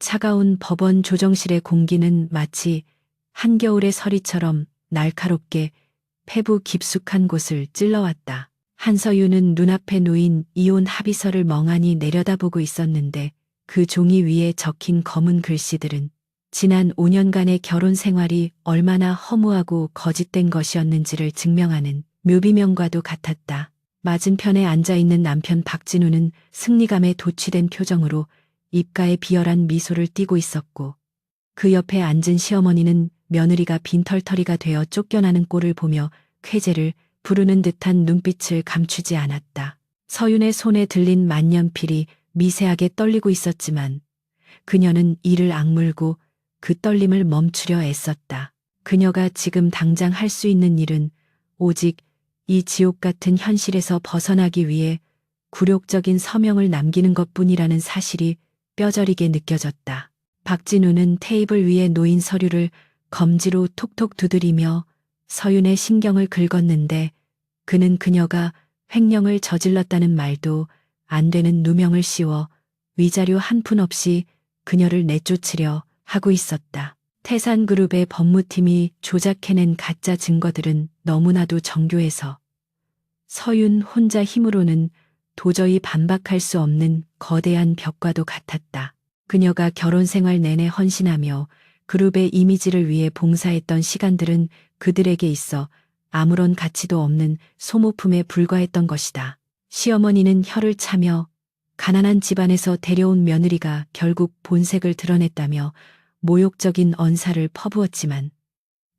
차가운 법원 조정실의 공기는 마치 한겨울의 서리처럼 날카롭게 폐부 깊숙한 곳을 찔러왔다. 한서유는 눈앞에 놓인 이혼 합의서를 멍하니 내려다보고 있었는데 그 종이 위에 적힌 검은 글씨들은 지난 5년간의 결혼 생활이 얼마나 허무하고 거짓된 것이었는지를 증명하는 묘비명과도 같았다. 맞은편에 앉아있는 남편 박진우는 승리감에 도취된 표정으로 입가에 비열한 미소를 띠고 있었고 그 옆에 앉은 시어머니는 며느리가 빈털터리가 되어 쫓겨나는 꼴을 보며 쾌재를 부르는 듯한 눈빛을 감추지 않았다. 서윤의 손에 들린 만년필이 미세하게 떨리고 있었지만 그녀는 이를 악물고 그 떨림을 멈추려 애썼다. 그녀가 지금 당장 할 수 있는 일은 오직 이 지옥 같은 현실에서 벗어나기 위해 굴욕적인 서명을 남기는 것뿐이라는 사실이 뼈저리게 느껴졌다. 박진우는 테이블 위에 놓인 서류를 검지로 톡톡 두드리며 서윤의 신경을 긁었는데 그는 그녀가 횡령을 저질렀다는 말도 안 되는 누명을 씌워 위자료 한 푼 없이 그녀를 내쫓으려 하고 있었다. 태산그룹의 법무팀이 조작해낸 가짜 증거들은 너무나도 정교해서 서윤 혼자 힘으로는 도저히 반박할 수 없는 거대한 벽과도 같았다. 그녀가 결혼 생활 내내 헌신하며 그룹의 이미지를 위해 봉사했던 시간들은 그들에게 있어 아무런 가치도 없는 소모품에 불과했던 것이다. 시어머니는 혀를 차며 가난한 집안에서 데려온 며느리가 결국 본색을 드러냈다며 모욕적인 언사를 퍼부었지만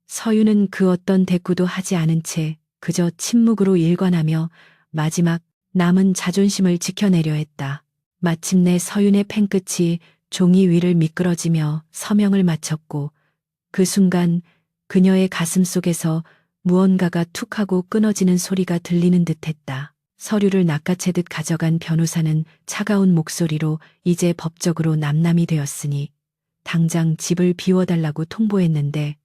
서윤은 그 어떤 대꾸도 하지 않은 채 그저 침묵으로 일관하며 마지막 남은 자존심을 지켜내려 했다. 마침내 서윤의 펜끝이 종이 위를 미끄러지며 서명을 마쳤고 그 순간 그녀의 가슴 속에서 무언가가 툭 하고 끊어지는 소리가 들리는 듯했다. 서류를 낚아채듯 가져간 변호사는 차가운 목소리로 이제 법적으로 남남이 되었으니 당장 집을 비워달라고 통보했는데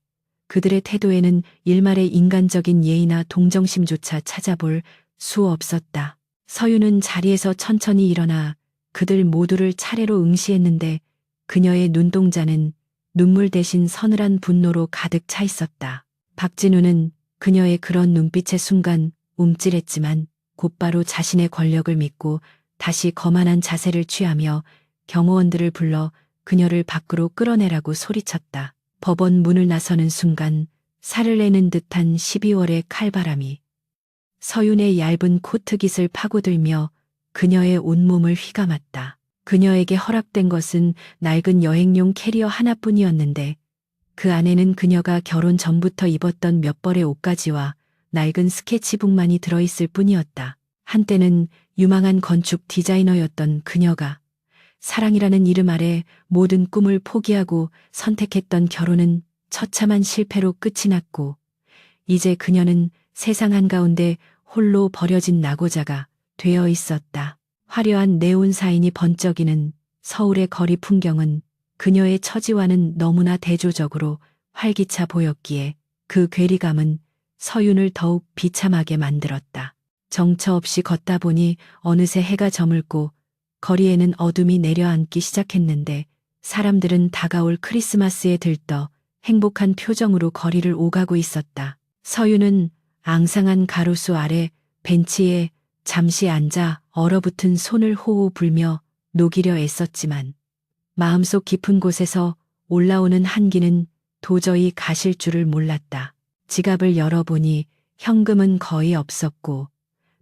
그들의 태도에는 일말의 인간적인 예의나 동정심조차 찾아볼 수 없었다. 서윤은 자리에서 천천히 일어나 그들 모두를 차례로 응시했는데 그녀의 눈동자는 눈물 대신 서늘한 분노로 가득 차 있었다. 박진우는 그녀의 그런 눈빛의 순간 움찔했지만 곧바로 자신의 권력을 믿고 다시 거만한 자세를 취하며 경호원들을 불러 그녀를 밖으로 끌어내라고 소리쳤다. 법원 문을 나서는 순간 살을 내는 듯한 12월의 칼바람이 서윤의 얇은 코트깃을 파고들며 그녀의 온몸을 휘감았다. 그녀에게 허락된 것은 낡은 여행용 캐리어 하나뿐이었는데 그 안에는 그녀가 결혼 전부터 입었던 몇 벌의 옷가지와 낡은 스케치북만이 들어있을 뿐이었다. 한때는 유망한 건축 디자이너였던 그녀가 사랑이라는 이름 아래 모든 꿈을 포기하고 선택했던 결혼은 처참한 실패로 끝이 났고 이제 그녀는 세상 한가운데 홀로 버려진 낙오자가 되어 있었다. 화려한 네온 사인이 번쩍이는 서울의 거리 풍경은 그녀의 처지와는 너무나 대조적으로 활기차 보였기에 그 괴리감은 서윤을 더욱 비참하게 만들었다. 정처 없이 걷다 보니 어느새 해가 저물고 거리에는 어둠이 내려앉기 시작했는데 사람들은 다가올 크리스마스에 들떠 행복한 표정으로 거리를 오가고 있었다. 서윤은 앙상한 가로수 아래 벤치에 잠시 앉아 얼어붙은 손을 호호 불며 녹이려 애썼지만 마음속 깊은 곳에서 올라오는 한기는 도저히 가실 줄을 몰랐다. 지갑을 열어보니 현금은 거의 없었고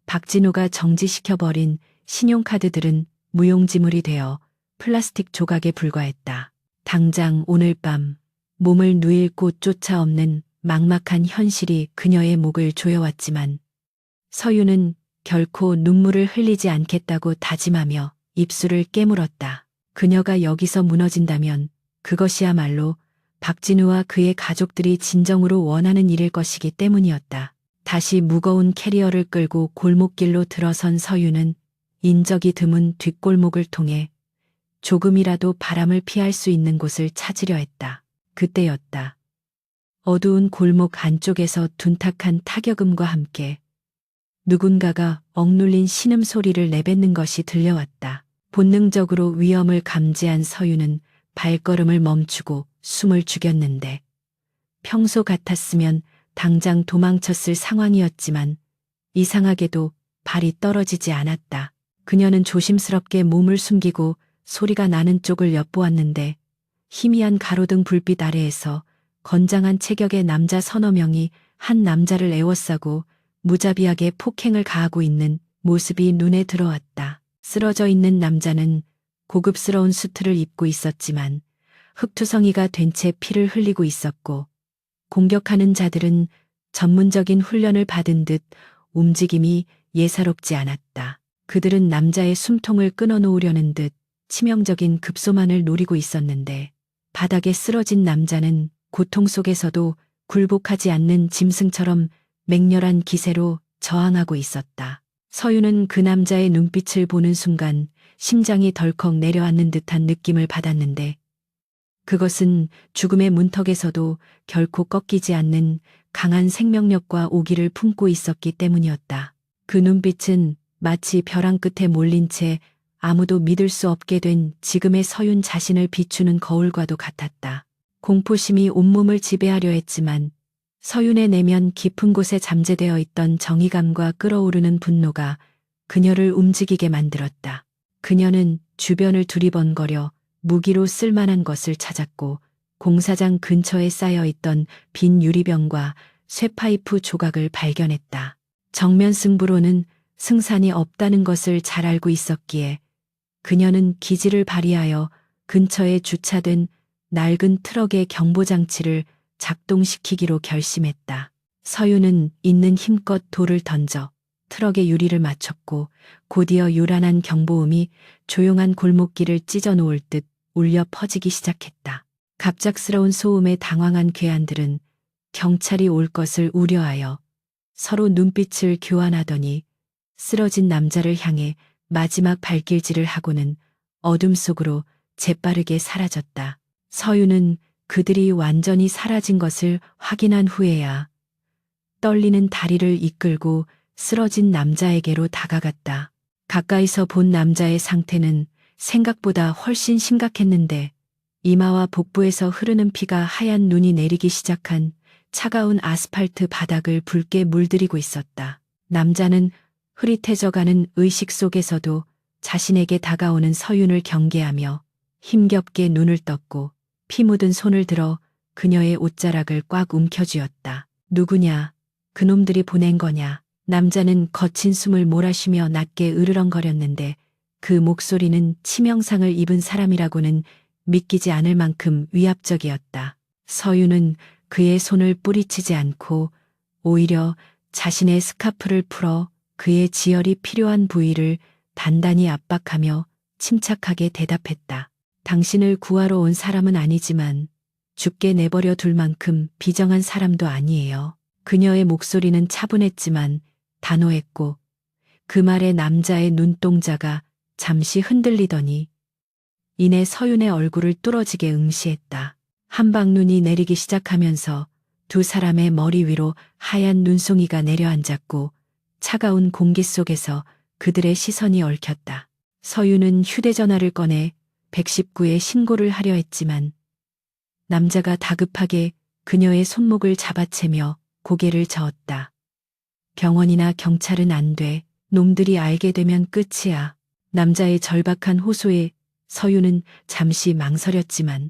박진우가 정지시켜버린 신용카드들은 무용지물이 되어 플라스틱 조각에 불과했다. 당장 오늘 밤 몸을 누일 곳조차 없는 막막한 현실이 그녀의 목을 조여왔지만 서윤은 결코 눈물을 흘리지 않겠다고 다짐하며 입술을 깨물었다. 그녀가 여기서 무너진다면 그것이야말로 박진우와 그의 가족들이 진정으로 원하는 일일 것이기 때문이었다. 다시 무거운 캐리어를 끌고 골목길로 들어선 서윤은 인적이 드문 뒷골목을 통해 조금이라도 바람을 피할 수 있는 곳을 찾으려 했다. 그때였다. 어두운 골목 안쪽에서 둔탁한 타격음과 함께 누군가가 억눌린 신음소리를 내뱉는 것이 들려왔다. 본능적으로 위험을 감지한 서윤은 발걸음을 멈추고 숨을 죽였는데 평소 같았으면 당장 도망쳤을 상황이었지만 이상하게도 발이 떨어지지 않았다. 그녀는 조심스럽게 몸을 숨기고 소리가 나는 쪽을 엿보았는데 희미한 가로등 불빛 아래에서 건장한 체격의 남자 서너 명이 한 남자를 에워싸고 무자비하게 폭행을 가하고 있는 모습이 눈에 들어왔다. 쓰러져 있는 남자는 고급스러운 수트를 입고 있었지만 흙투성이가 된 채 피를 흘리고 있었고 공격하는 자들은 전문적인 훈련을 받은 듯 움직임이 예사롭지 않았다. 그들은 남자의 숨통을 끊어놓으려는 듯 치명적인 급소만을 노리고 있었는데 바닥에 쓰러진 남자는 고통 속에서도 굴복하지 않는 짐승처럼 맹렬한 기세로 저항하고 있었다. 서유는 그 남자의 눈빛을 보는 순간 심장이 덜컥 내려앉는 듯한 느낌을 받았는데 그것은 죽음의 문턱에서도 결코 꺾이지 않는 강한 생명력과 오기를 품고 있었기 때문이었다. 그 눈빛은 마치 벼랑 끝에 몰린 채 아무도 믿을 수 없게 된 지금의 서윤 자신을 비추는 거울과도 같았다. 공포심이 온몸을 지배하려 했지만 서윤의 내면 깊은 곳에 잠재되어 있던 정의감과 끓어오르는 분노가 그녀를 움직이게 만들었다. 그녀는 주변을 두리번거려 무기로 쓸만한 것을 찾았고 공사장 근처에 쌓여있던 빈 유리병과 쇠파이프 조각을 발견했다. 정면 승부로는 승산이 없다는 것을 잘 알고 있었기에 그녀는 기지를 발휘하여 근처에 주차된 낡은 트럭의 경보장치를 작동시키기로 결심했다. 서유는 있는 힘껏 돌을 던져 트럭의 유리를 맞췄고 곧이어 요란한 경보음이 조용한 골목길을 찢어 놓을 듯 울려 퍼지기 시작했다. 갑작스러운 소음에 당황한 괴한들은 경찰이 올 것을 우려하여 서로 눈빛을 교환하더니 쓰러진 남자를 향해 마지막 발길질을 하고는 어둠 속으로 재빠르게 사라졌다. 서유는 그들이 완전히 사라진 것을 확인한 후에야 떨리는 다리를 이끌고 쓰러진 남자에게로 다가갔다. 가까이서 본 남자의 상태는 생각보다 훨씬 심각했는데 이마와 복부에서 흐르는 피가 하얀 눈이 내리기 시작한 차가운 아스팔트 바닥을 붉게 물들이고 있었다. 남자는 흐릿해져가는 의식 속에서도 자신에게 다가오는 서윤을 경계하며 힘겹게 눈을 떴고 피 묻은 손을 들어 그녀의 옷자락을 꽉 움켜쥐었다. 누구냐? 그놈들이 보낸 거냐? 남자는 거친 숨을 몰아쉬며 낮게 으르렁거렸는데 그 목소리는 치명상을 입은 사람이라고는 믿기지 않을 만큼 위압적이었다. 서유는 그의 손을 뿌리치지 않고 오히려 자신의 스카프를 풀어 그의 지혈이 필요한 부위를 단단히 압박하며 침착하게 대답했다. 당신을 구하러 온 사람은 아니지만 죽게 내버려 둘 만큼 비정한 사람도 아니에요. 그녀의 목소리는 차분했지만 단호했고 그 말에 남자의 눈동자가 잠시 흔들리더니 이내 서윤의 얼굴을 뚫어지게 응시했다. 한방눈이 내리기 시작하면서 두 사람의 머리 위로 하얀 눈송이가 내려앉았고 차가운 공기 속에서 그들의 시선이 얽혔다. 서윤은 휴대전화를 꺼내 119에 신고를 하려 했지만 남자가 다급하게 그녀의 손목을 잡아채며 고개를 저었다. 병원이나 경찰은 안 돼. 놈들이 알게 되면 끝이야. 남자의 절박한 호소에 서유는 잠시 망설였지만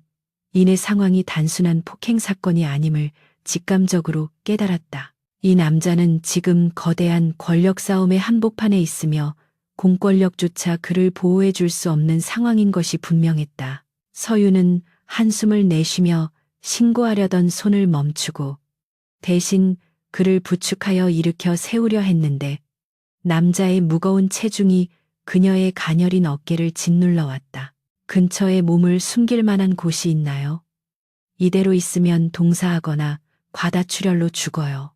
이내 상황이 단순한 폭행 사건이 아님을 직감적으로 깨달았다. 이 남자는 지금 거대한 권력 싸움의 한복판에 있으며 공권력조차 그를 보호해 줄 수 없는 상황인 것이 분명했다. 서유는 한숨을 내쉬며 신고하려던 손을 멈추고 대신 그를 부축하여 일으켜 세우려 했는데 남자의 무거운 체중이 그녀의 가녀린 어깨를 짓눌러 왔다. 근처에 몸을 숨길 만한 곳이 있나요? 이대로 있으면 동사하거나 과다출혈로 죽어요.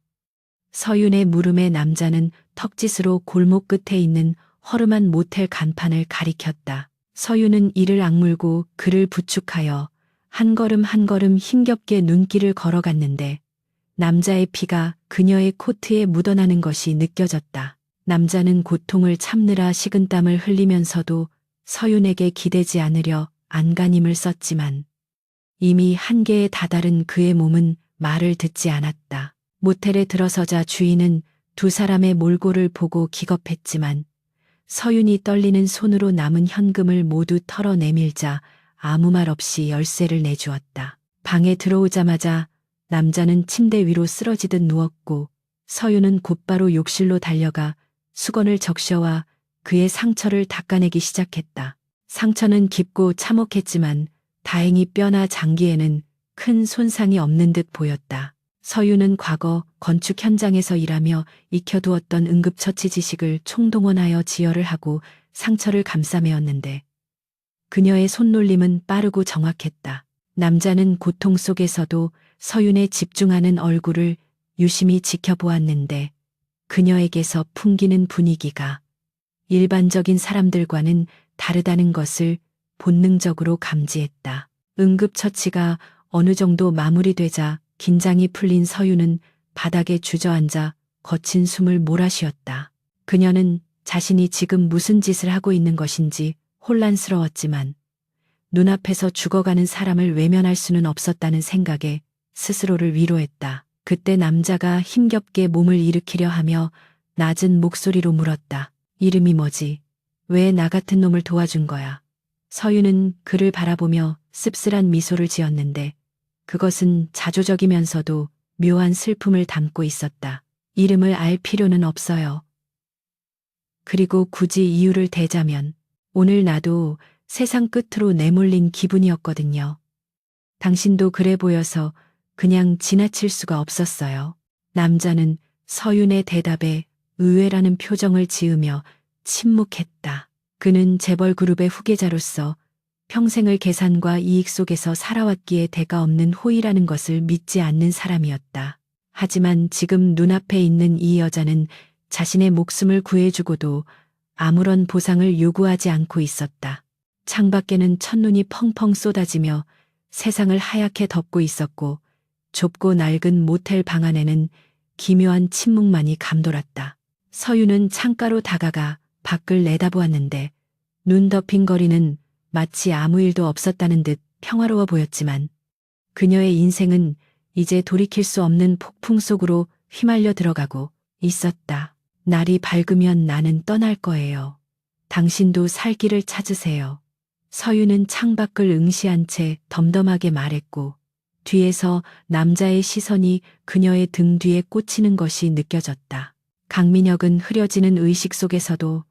서윤의 물음에 남자는 턱짓으로 골목 끝에 있는 허름한 모텔 간판을 가리켰다. 서윤은 이를 악물고 그를 부축하여 한 걸음 한 걸음 힘겹게 눈길을 걸어갔는데 남자의 피가 그녀의 코트에 묻어나는 것이 느껴졌다. 남자는 고통을 참느라 식은땀을 흘리면서도 서윤에게 기대지 않으려 안간힘을 썼지만 이미 한계에 다다른 그의 몸은 말을 듣지 않았다. 모텔에 들어서자 주인은 두 사람의 몰골을 보고 기겁했지만 서윤이 떨리는 손으로 남은 현금을 모두 털어 내밀자 아무 말 없이 열쇠를 내주었다. 방에 들어오자마자 남자는 침대 위로 쓰러지듯 누웠고 서윤은 곧바로 욕실로 달려가 수건을 적셔와 그의 상처를 닦아내기 시작했다. 상처는 깊고 참혹했지만 다행히 뼈나 장기에는 큰 손상이 없는 듯 보였다. 서윤은 과거 건축 현장에서 일하며 익혀두었던 응급처치 지식을 총동원하여 지혈을 하고 상처를 감싸매었는데 그녀의 손놀림은 빠르고 정확했다. 남자는 고통 속에서도 서윤의 집중하는 얼굴을 유심히 지켜보았는데 그녀에게서 풍기는 분위기가 일반적인 사람들과는 다르다는 것을 본능적으로 감지했다. 응급처치가 어느 정도 마무리되자 긴장이 풀린 서윤은 바닥에 주저앉아 거친 숨을 몰아쉬었다. 그녀는 자신이 지금 무슨 짓을 하고 있는 것인지 혼란스러웠지만 눈앞에서 죽어가는 사람을 외면할 수는 없었다는 생각에 스스로를 위로했다. 그때 남자가 힘겹게 몸을 일으키려 하며 낮은 목소리로 물었다. 이름이 뭐지? 왜 나 같은 놈을 도와준 거야? 서윤은 그를 바라보며 씁쓸한 미소를 지었는데 그것은 자조적이면서도 묘한 슬픔을 담고 있었다. 이름을 알 필요는 없어요. 그리고 굳이 이유를 대자면 오늘 나도 세상 끝으로 내몰린 기분이었거든요. 당신도 그래 보여서 그냥 지나칠 수가 없었어요. 남자는 서윤의 대답에 의외라는 표정을 지으며 침묵했다. 그는 재벌 그룹의 후계자로서 평생을 계산과 이익 속에서 살아왔기에 대가 없는 호의라는 것을 믿지 않는 사람이었다. 하지만 지금 눈앞에 있는 이 여자는 자신의 목숨을 구해주고도 아무런 보상을 요구하지 않고 있었다. 창밖에는 첫눈이 펑펑 쏟아지며 세상을 하얗게 덮고 있었고 좁고 낡은 모텔 방 안에는 기묘한 침묵만이 감돌았다. 서윤은 창가로 다가가 밖을 내다보았는데 눈 덮인 거리는 마치 아무 일도 없었다는 듯 평화로워 보였지만 그녀의 인생은 이제 돌이킬 수 없는 폭풍 속으로 휘말려 들어가고 있었다. 날이 밝으면 나는 떠날 거예요. 당신도 살 길을 찾으세요. 서윤은 창밖을 응시한 채 덤덤하게 말했고 뒤에서 남자의 시선이 그녀의 등 뒤에 꽂히는 것이 느껴졌다. 강민혁은 흐려지는 의식 속에서도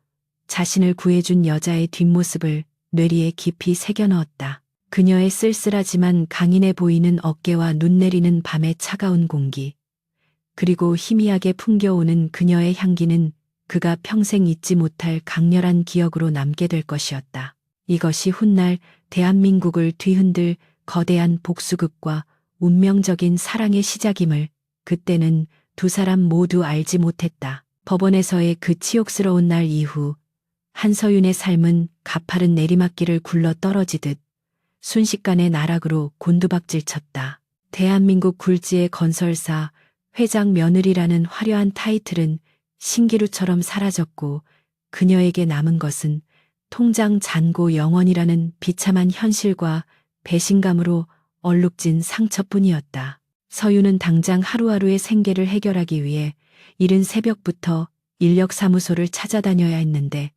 자신을 구해준 여자의 뒷모습을 뇌리에 깊이 새겨넣었다. 그녀의 쓸쓸하지만 강인해 보이는 어깨와 눈 내리는 밤의 차가운 공기, 그리고 희미하게 풍겨오는 그녀의 향기는 그가 평생 잊지 못할 강렬한 기억으로 남게 될 것이었다. 이것이 훗날 대한민국을 뒤흔들 거대한 복수극과 운명적인 사랑의 시작임을 그때는 두 사람 모두 알지 못했다. 법원에서의 그 치욕스러운 날 이후 한서윤의 삶은 가파른 내리막길을 굴러 떨어지듯 순식간에 나락으로 곤두박질 쳤다. 대한민국 굴지의 건설사 회장 며느리라는 화려한 타이틀은 신기루처럼 사라졌고 그녀에게 남은 것은 통장 잔고 영원이라는 비참한 현실과 배신감으로 얼룩진 상처뿐이었다. 서윤은 당장 하루하루의 생계를 해결하기 위해 이른 새벽부터 인력사무소를 찾아다녀야 했는데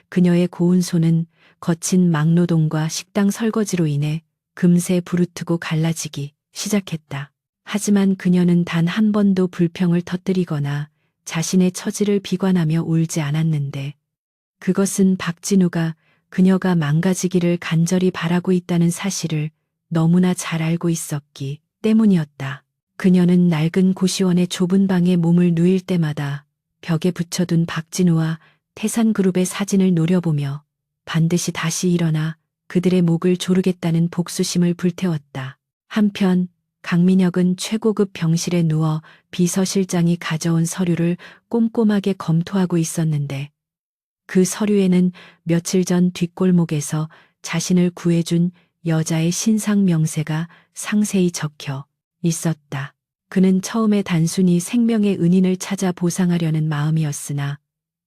그녀의 고운 손은 거친 막노동과 식당 설거지로 인해 금세 부르트고 갈라지기 시작했다. 하지만 그녀는 단 한 번도 불평을 터뜨리거나 자신의 처지를 비관하며 울지 않았는데 그것은 박진우가 그녀가 망가지기를 간절히 바라고 있다는 사실을 너무나 잘 알고 있었기 때문이었다. 그녀는 낡은 고시원의 좁은 방에 몸을 누일 때마다 벽에 붙여둔 박진우와 태산그룹의 사진을 노려보며 반드시 다시 일어나 그들의 목을 조르겠다는 복수심을 불태웠다. 한편 강민혁은 최고급 병실에 누워 비서실장이 가져온 서류를 꼼꼼하게 검토하고 있었는데 그 서류에는 며칠 전 뒷골목에서 자신을 구해준 여자의 신상 명세가 상세히 적혀 있었다. 그는 처음에 단순히 생명의 은인을 찾아 보상하려는 마음이었으나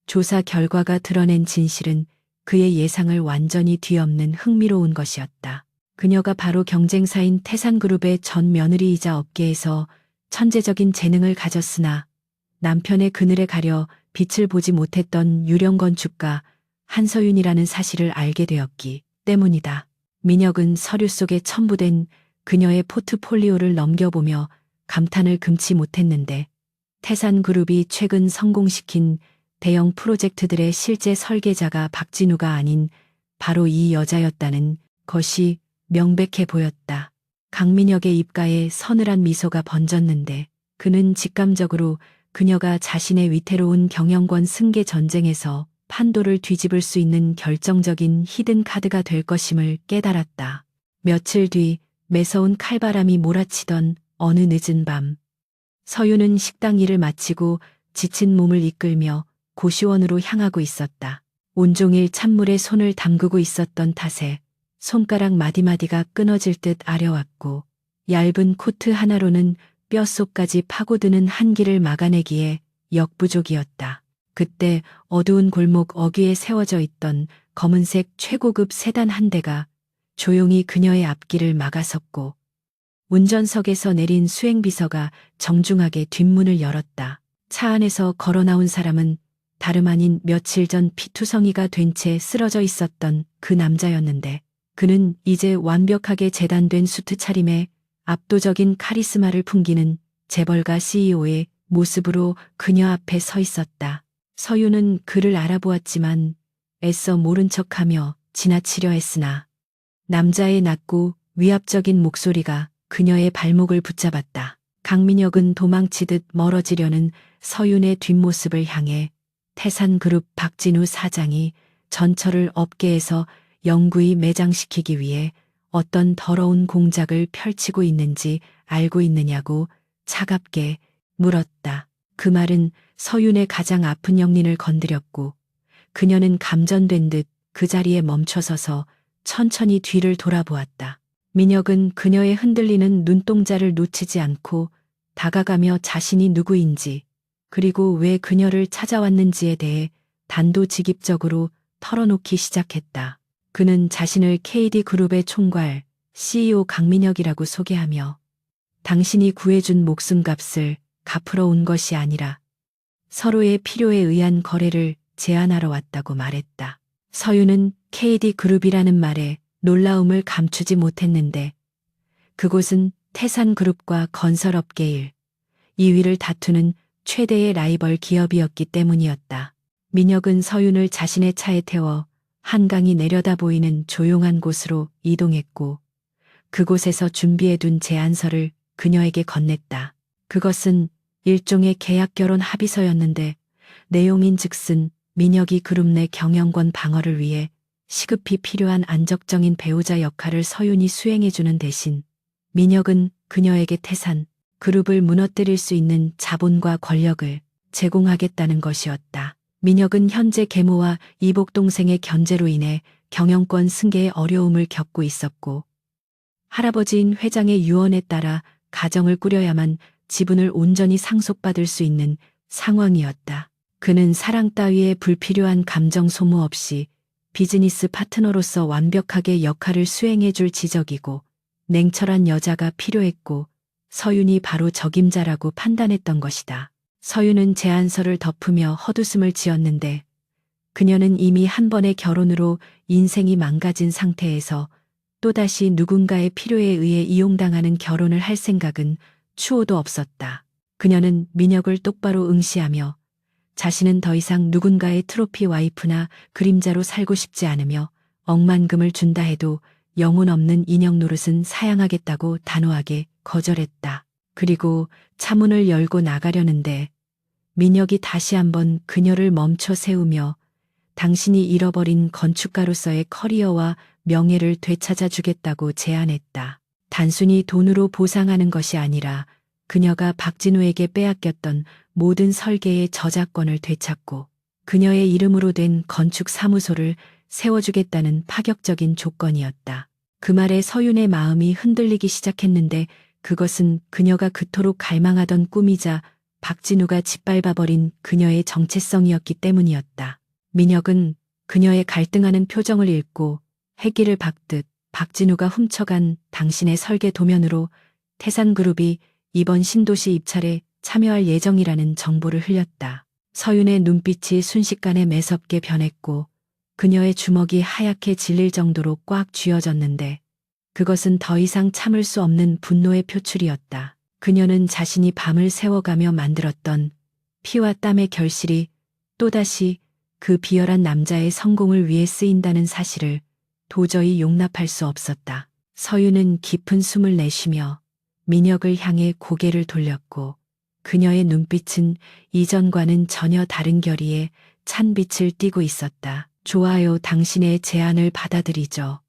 조사 결과가 드러낸 진실은 그의 예상을 완전히 뒤엎는 흥미로운 것이었다. 그녀가 바로 경쟁사인 태산그룹의 전 며느리이자 업계에서 천재적인 재능을 가졌으나 남편의 그늘에 가려 빛을 보지 못했던 유령 건축가 한서윤이라는 사실을 알게 되었기 때문이다. 민혁은 서류 속에 첨부된 그녀의 포트폴리오를 넘겨보며 감탄을 금치 못했는데 태산그룹이 최근 성공시킨 대형 프로젝트들의 실제 설계자가 박진우가 아닌 바로 이 여자였다는 것이 명백해 보였다. 강민혁의 입가에 서늘한 미소가 번졌는데 그는 직감적으로 그녀가 자신의 위태로운 경영권 승계 전쟁에서 판도를 뒤집을 수 있는 결정적인 히든 카드가 될 것임을 깨달았다. 며칠 뒤 매서운 칼바람이 몰아치던 어느 늦은 밤, 서유는 식당 일을 마치고 지친 몸을 이끌며 고시원으로 향하고 있었다. 온종일 찬물에 손을 담그고 있었던 탓에 손가락 마디마디가 끊어질 듯 아려왔고 얇은 코트 하나로는 뼛속까지 파고드는 한기를 막아내기에 역부족이었다. 그때 어두운 골목 어귀에 세워져 있던 검은색 최고급 세단 한 대가 조용히 그녀의 앞길을 막아섰고 운전석에서 내린 수행비서가 정중하게 뒷문을 열었다. 차 안에서 걸어 나온 사람은 다름 아닌 며칠 전 피투성이가 된 채 쓰러져 있었던 그 남자였는데 그는 이제 완벽하게 재단된 수트 차림에 압도적인 카리스마를 풍기는 재벌가 CEO의 모습으로 그녀 앞에 서 있었다. 서유는 그를 알아보았지만 애써 모른 척하며 지나치려 했으나 남자의 낮고 위압적인 목소리가 그녀의 발목을 붙잡았다. 강민혁은 도망치듯 멀어지려는 서윤의 뒷모습을 향해 태산그룹 박진우 사장이 전철을 업계에서 영구히 매장시키기 위해 어떤 더러운 공작을 펼치고 있는지 알고 있느냐고 차갑게 물었다. 그 말은 서윤의 가장 아픈 영린을 건드렸고 그녀는 감전된 듯 그 자리에 멈춰서서 천천히 뒤를 돌아보았다. 민혁은 그녀의 흔들리는 눈동자를 놓치지 않고 다가가며 자신이 누구인지 그리고 왜 그녀를 찾아왔는지에 대해 단도직입적으로 털어놓기 시작했다. 그는 자신을 KD그룹의 총괄 CEO 강민혁이라고 소개하며 당신이 구해준 목숨값을 갚으러 온 것이 아니라 서로의 필요에 의한 거래를 제안하러 왔다고 말했다. 서유는 KD그룹이라는 말에 놀라움을 감추지 못했는데 그곳은 태산그룹과 건설업계 일, 2위를 다투는 최대의 라이벌 기업이었기 때문이었다. 민혁은 서윤을 자신의 차에 태워 한강이 내려다 보이는 조용한 곳으로 이동했고 그곳에서 준비해둔 제안서를 그녀에게 건넸다. 그것은 일종의 계약 결혼 합의서였는데 내용인즉슨 민혁이 그룹 내 경영권 방어를 위해 시급히 필요한 안정적인 배우자 역할을 서윤이 수행해주는 대신 민혁은 그녀에게 태산 그룹을 무너뜨릴 수 있는 자본과 권력을 제공하겠다는 것이었다. 민혁은 현재 계모와 이복 동생의 견제로 인해 경영권 승계에 어려움을 겪고 있었고 할아버지인 회장의 유언에 따라 가정을 꾸려야만 지분을 온전히 상속받을 수 있는 상황이었다. 그는 사랑 따위의 불필요한 감정 소모 없이 비즈니스 파트너로서 완벽하게 역할을 수행해줄 지적이고 냉철한 여자가 필요했고 서윤이 바로 적임자라고 판단했던 것이다. 서윤은 제안서를 덮으며 헛웃음을 지었는데 그녀는 이미 한 번의 결혼으로 인생이 망가진 상태에서 또다시 누군가의 필요에 의해 이용당하는 결혼을 할 생각은 추호도 없었다. 그녀는 민혁을 똑바로 응시하며 자신은 더 이상 누군가의 트로피 와이프나 그림자로 살고 싶지 않으며 억만금을 준다 해도 영혼 없는 인형 노릇은 사양하겠다고 단호하게 거절했다. 그리고 차문을 열고 나가려는데 민혁이 다시 한번 그녀를 멈춰 세우며 당신이 잃어버린 건축가로서의 커리어와 명예를 되찾아 주겠다고 제안했다. 단순히 돈으로 보상하는 것이 아니라 그녀가 박진우에게 빼앗겼던 모든 설계의 저작권을 되찾고 그녀의 이름으로 된 건축 사무소를 세워주겠다는 파격적인 조건이었다. 그 말에 서윤의 마음이 흔들리기 시작했는데 그것은 그녀가 그토록 갈망하던 꿈이자 박진우가 짓밟아버린 그녀의 정체성이었기 때문이었다. 민혁은 그녀의 갈등하는 표정을 읽고 회기를 박듯 박진우가 훔쳐간 당신의 설계 도면으로 태산그룹이 이번 신도시 입찰에 참여할 예정이라는 정보를 흘렸다. 서윤의 눈빛이 순식간에 매섭게 변했고 그녀의 주먹이 하얗게 질릴 정도로 꽉 쥐어졌는데 그것은 더 이상 참을 수 없는 분노의 표출이었다. 그녀는 자신이 밤을 새워가며 만들었던 피와 땀의 결실이 또다시 그 비열한 남자의 성공을 위해 쓰인다는 사실을 도저히 용납할 수 없었다. 서윤은 깊은 숨을 내쉬며 민혁을 향해 고개를 돌렸고 그녀의 눈빛은 이전과는 전혀 다른 결의의 찬빛을 띠고 있었다. 좋아요, 당신의 제안을 받아들이죠.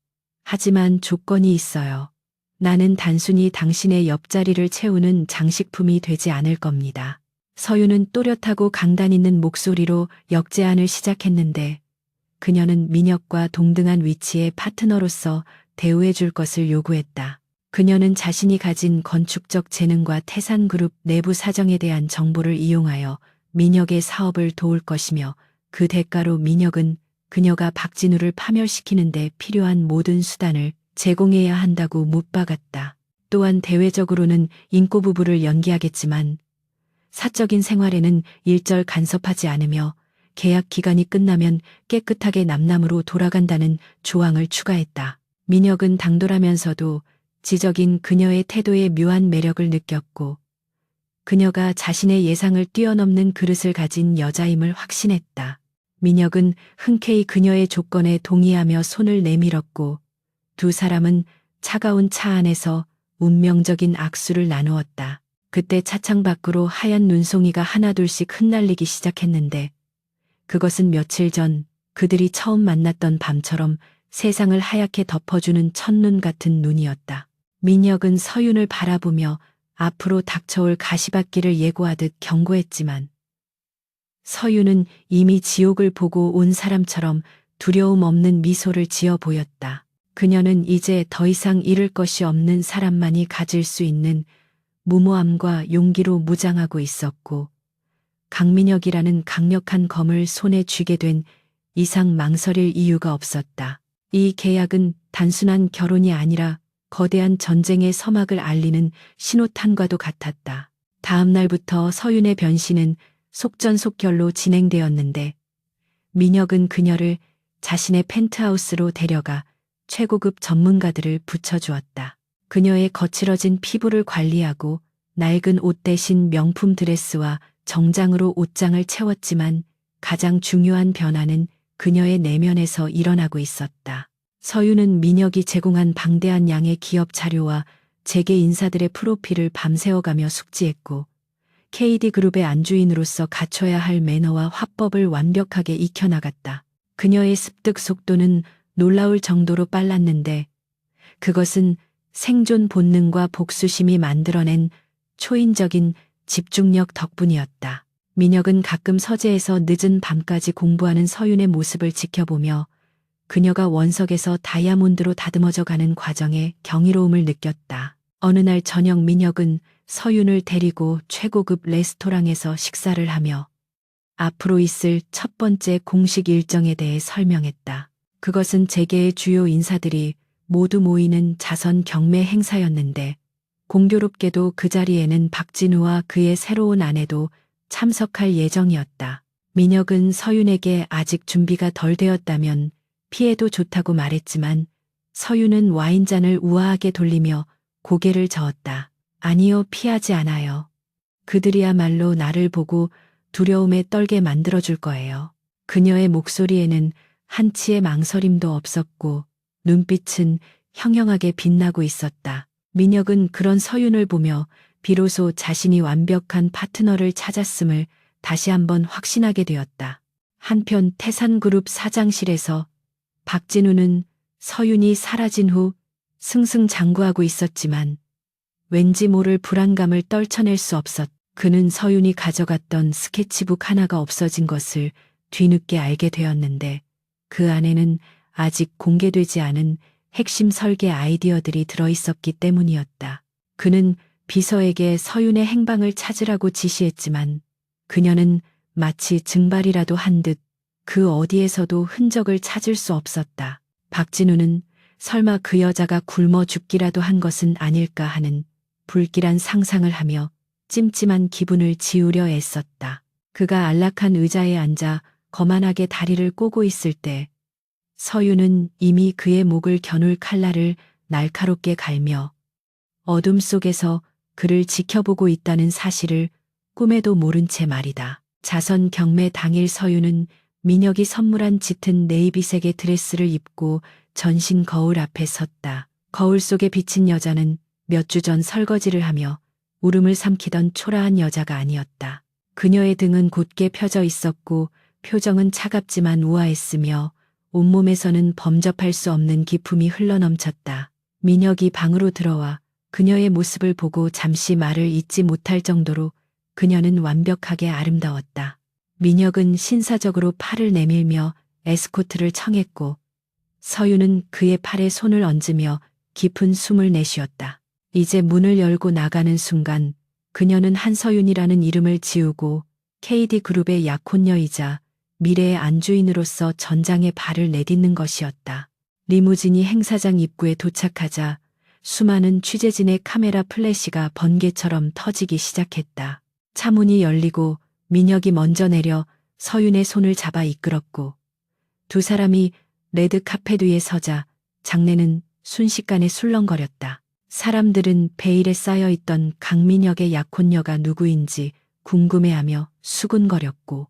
하지만 조건이 있어요. 나는 단순히 당신의 옆자리를 채우는 장식품이 되지 않을 겁니다. 서윤은 또렷하고 강단 있는 목소리로 역제안을 시작했는데 그녀는 민혁과 동등한 위치의 파트너로서 대우해 줄 것을 요구했다. 그녀는 자신이 가진 건축적 재능과 태산그룹 내부 사정에 대한 정보를 이용하여 민혁의 사업을 도울 것이며 그 대가로 민혁은 그녀가 박진우를 파멸시키는 데 필요한 모든 수단을 제공해야 한다고 묻박았다. 또한 대외적으로는 인꼬 부부를 연기하겠지만 사적인 생활에는 일절 간섭하지 않으며 계약 기간이 끝나면 깨끗하게 남남으로 돌아간다는 조항을 추가했다. 민혁은 당돌하면서도 지적인 그녀의 태도에 묘한 매력을 느꼈고 그녀가 자신의 예상을 뛰어넘는 그릇을 가진 여자임을 확신했다. 민혁은 흔쾌히 그녀의 조건에 동의하며 손을 내밀었고 두 사람은 차가운 차 안에서 운명적인 악수를 나누었다. 그때 차창 밖으로 하얀 눈송이가 하나둘씩 흩날리기 시작했는데 그것은 며칠 전 그들이 처음 만났던 밤처럼 세상을 하얗게 덮어주는 첫눈 같은 눈이었다. 민혁은 서윤을 바라보며 앞으로 닥쳐올 가시밭길을 예고하듯 경고했지만 서윤은 이미 지옥을 보고 온 사람처럼 두려움 없는 미소를 지어 보였다. 그녀는 이제 더 이상 잃을 것이 없는 사람만이 가질 수 있는 무모함과 용기로 무장하고 있었고 강민혁이라는 강력한 검을 손에 쥐게 된 이상 망설일 이유가 없었다. 이 계약은 단순한 결혼이 아니라 거대한 전쟁의 서막을 알리는 신호탄과도 같았다. 다음 날부터 서윤의 변신은 속전속결로 진행되었는데 민혁은 그녀를 자신의 펜트하우스로 데려가 최고급 전문가들을 붙여주었다. 그녀의 거칠어진 피부를 관리하고 낡은 옷 대신 명품 드레스와 정장으로 옷장을 채웠지만 가장 중요한 변화는 그녀의 내면에서 일어나고 있었다. 서윤은 민혁이 제공한 방대한 양의 기업 자료와 재계 인사들의 프로필을 밤새워가며 숙지했고 KD그룹의 안주인으로서 갖춰야 할 매너와 화법을 완벽하게 익혀나갔다. 그녀의 습득 속도는 놀라울 정도로 빨랐는데 그것은 생존 본능과 복수심이 만들어낸 초인적인 집중력 덕분이었다. 민혁은 가끔 서재에서 늦은 밤까지 공부하는 서윤의 모습을 지켜보며 그녀가 원석에서 다이아몬드로 다듬어져 가는 과정에 경이로움을 느꼈다. 어느 날 저녁 민혁은 서윤을 데리고 최고급 레스토랑에서 식사를 하며 앞으로 있을 첫 번째 공식 일정에 대해 설명했다. 그것은 재계의 주요 인사들이 모두 모이는 자선 경매 행사였는데 공교롭게도 그 자리에는 박진우와 그의 새로운 아내도 참석할 예정이었다. 민혁은 서윤에게 아직 준비가 덜 되었다면 피해도 좋다고 말했지만 서윤은 와인잔을 우아하게 돌리며 고개를 저었다. 아니요, 피하지 않아요. 그들이야말로 나를 보고 두려움에 떨게 만들어줄 거예요. 그녀의 목소리에는 한치의 망설임도 없었고 눈빛은 형형하게 빛나고 있었다. 민혁은 그런 서윤을 보며 비로소 자신이 완벽한 파트너를 찾았음을 다시 한번 확신하게 되었다. 한편 태산그룹 사장실에서 박진우는 서윤이 사라진 후 승승장구하고 있었지만 왠지 모를 불안감을 떨쳐낼 수 없었다. 그는 서윤이 가져갔던 스케치북 하나가 없어진 것을 뒤늦게 알게 되었는데 그 안에는 아직 공개되지 않은 핵심 설계 아이디어들이 들어있었기 때문이었다. 그는 비서에게 서윤의 행방을 찾으라고 지시했지만 그녀는 마치 증발이라도 한 듯 그 어디에서도 흔적을 찾을 수 없었다. 박진우는 설마 그 여자가 굶어 죽기라도 한 것은 아닐까 하는 불길한 상상을 하며 찜찜한 기분을 지우려 애썼다. 그가 안락한 의자에 앉아 거만하게 다리를 꼬고 있을 때 서유는 이미 그의 목을 겨눌 칼날을 날카롭게 갈며 어둠 속에서 그를 지켜보고 있다는 사실을 꿈에도 모른 채 말이다. 자선 경매 당일 서유는 민혁이 선물한 짙은 네이비색의 드레스를 입고 전신 거울 앞에 섰다. 거울 속에 비친 여자는 몇 주 전 설거지를 하며 울음을 삼키던 초라한 여자가 아니었다. 그녀의 등은 곧게 펴져 있었고 표정은 차갑지만 우아했으며 온몸에서는 범접할 수 없는 기품이 흘러넘쳤다. 민혁이 방으로 들어와 그녀의 모습을 보고 잠시 말을 잇지 못할 정도로 그녀는 완벽하게 아름다웠다. 민혁은 신사적으로 팔을 내밀며 에스코트를 청했고 서유는 그의 팔에 손을 얹으며 깊은 숨을 내쉬었다. 이제 문을 열고 나가는 순간 그녀는 한서윤이라는 이름을 지우고 KD그룹의 약혼녀이자 미래의 안주인으로서 전장에 발을 내딛는 것이었다. 리무진이 행사장 입구에 도착하자 수많은 취재진의 카메라 플래시가 번개처럼 터지기 시작했다. 차문이 열리고 민혁이 먼저 내려 서윤의 손을 잡아 이끌었고 두 사람이 레드 카펫 위에 서자 장내는 순식간에 술렁거렸다. 사람들은 베일에 쌓여있던 강민혁의 약혼녀가 누구인지 궁금해하며 수군거렸고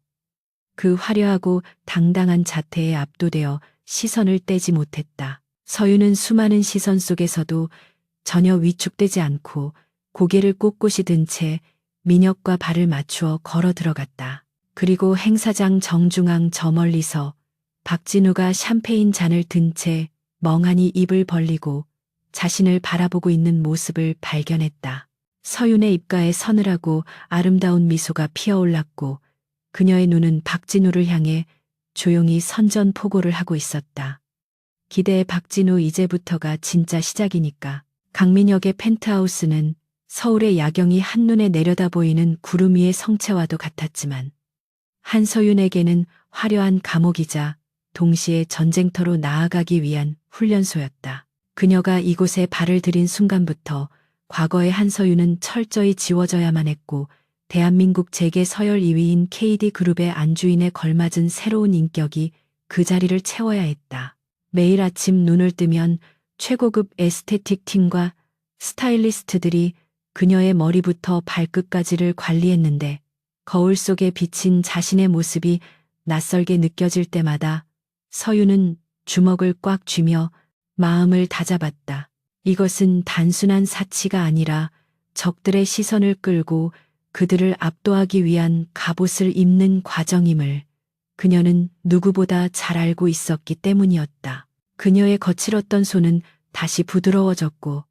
그 화려하고 당당한 자태에 압도되어 시선을 떼지 못했다. 서유는 수많은 시선 속에서도 전혀 위축되지 않고 고개를 꼿꼿이 든 채 민혁과 발을 맞추어 걸어 들어갔다. 그리고 행사장 정중앙 저 멀리서 박진우가 샴페인 잔을 든 채 멍하니 입을 벌리고 자신을 바라보고 있는 모습을 발견했다. 서윤의 입가에 서늘하고 아름다운 미소가 피어올랐고 그녀의 눈은 박진우를 향해 조용히 선전포고를 하고 있었다. 기대해 박진우, 이제부터가 진짜 시작이니까. 강민혁의 펜트하우스는 서울의 야경이 한눈에 내려다 보이는 구름 위의 성채와도 같았지만 한서윤에게는 화려한 감옥이자 동시에 전쟁터로 나아가기 위한 훈련소였다. 그녀가 이곳에 발을 들인 순간부터 과거의 한서윤은 철저히 지워져야만 했고 대한민국 재계 서열 2위인 KD그룹의 안주인에 걸맞은 새로운 인격이 그 자리를 채워야 했다. 매일 아침 눈을 뜨면 최고급 에스테틱 팀과 스타일리스트들이 그녀의 머리부터 발끝까지를 관리했는데 거울 속에 비친 자신의 모습이 낯설게 느껴질 때마다 서유는 주먹을 꽉 쥐며 마음을 다잡았다. 이것은 단순한 사치가 아니라 적들의 시선을 끌고 그들을 압도하기 위한 갑옷을 입는 과정임을 그녀는 누구보다 잘 알고 있었기 때문이었다. 그녀의 거칠었던 손은 다시 부드러워졌고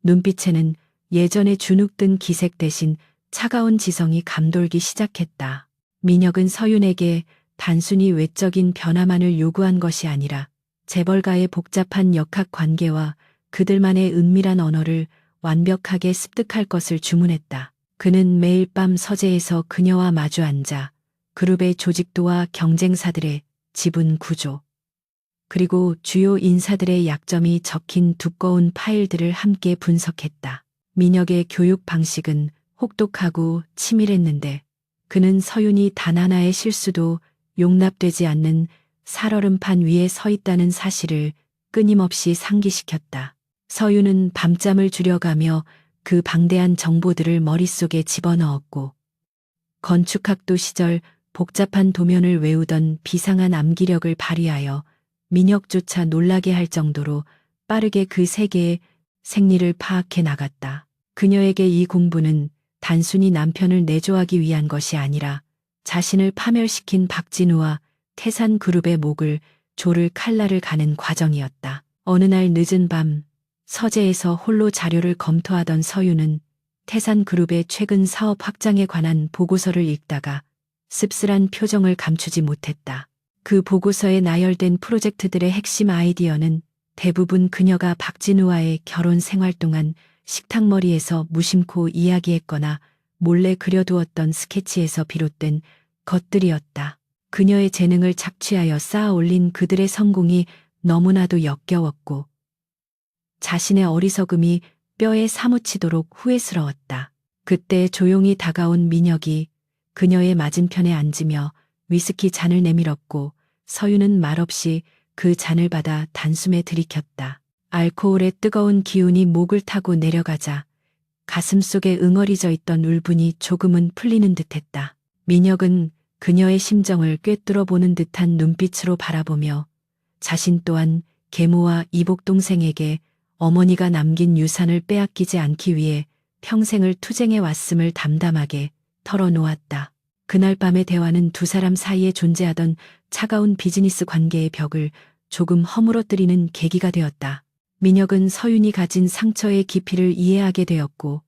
눈빛에는 예전의 주눅든 기색 대신 차가운 지성이 감돌기 시작했다. 민혁은 서윤에게 단순히 외적인 변화만을 요구한 것이 아니라 재벌가의 복잡한 역학 관계와 그들만의 은밀한 언어를 완벽하게 습득할 것을 주문했다. 그는 매일 밤 서재에서 그녀와 마주 앉아 그룹의 조직도와 경쟁사들의 지분 구조, 그리고 주요 인사들의 약점이 적힌 두꺼운 파일들을 함께 분석했다. 민혁의 교육 방식은 혹독하고 치밀했는데 그는 서윤이 단 하나의 실수도 용납되지 않는 살얼음판 위에 서 있다는 사실을 끊임없이 상기시켰다. 서윤은 밤잠을 줄여가며 그 방대한 정보들을 머릿속에 집어넣었고 건축학도 시절 복잡한 도면을 외우던 비상한 암기력을 발휘하여 민혁조차 놀라게 할 정도로 빠르게 그 세계의 생리를 파악해 나갔다. 그녀에게 이 공부는 단순히 남편을 내조하기 위한 것이 아니라 자신을 파멸시킨 박진우와 태산그룹의 목을 조를 칼날을 가는 과정이었다. 어느 날 늦은 밤 서재에서 홀로 자료를 검토하던 서유는 태산그룹의 최근 사업 확장에 관한 보고서를 읽다가 씁쓸한 표정을 감추지 못했다. 그 보고서에 나열된 프로젝트들의 핵심 아이디어는 대부분 그녀가 박진우와의 결혼 생활 동안 식탁머리에서 무심코 이야기했거나 몰래 그려두었던 스케치에서 비롯된 것들이었다. 그녀의 재능을 착취하여 쌓아 올린 그들의 성공이 너무나도 역겨웠고 자신의 어리석음이 뼈에 사무치도록 후회스러웠다. 그때 조용히 다가온 민혁이 그녀의 맞은편에 앉으며 위스키 잔을 내밀었고 서유는 말없이 그 잔을 받아 단숨에 들이켰다. 알코올의 뜨거운 기운이 목을 타고 내려가자 가슴속에 응어리져 있던 울분이 조금은 풀리는 듯했다. 민혁은 그녀의 심정을 꿰뚫어 보는 듯한 눈빛으로 바라보며 자신 또한 계모와 이복 동생에게 어머니가 남긴 유산을 빼앗기지 않기 위해 평생을 투쟁해 왔음을 담담하게 털어놓았다. 그날 밤의 대화는 두 사람 사이에 존재하던 차가운 비즈니스 관계의 벽을 조금 허물어뜨리는 계기가 되었다. 민혁은 서윤이 가진 상처의 깊이를 이해하게 되었고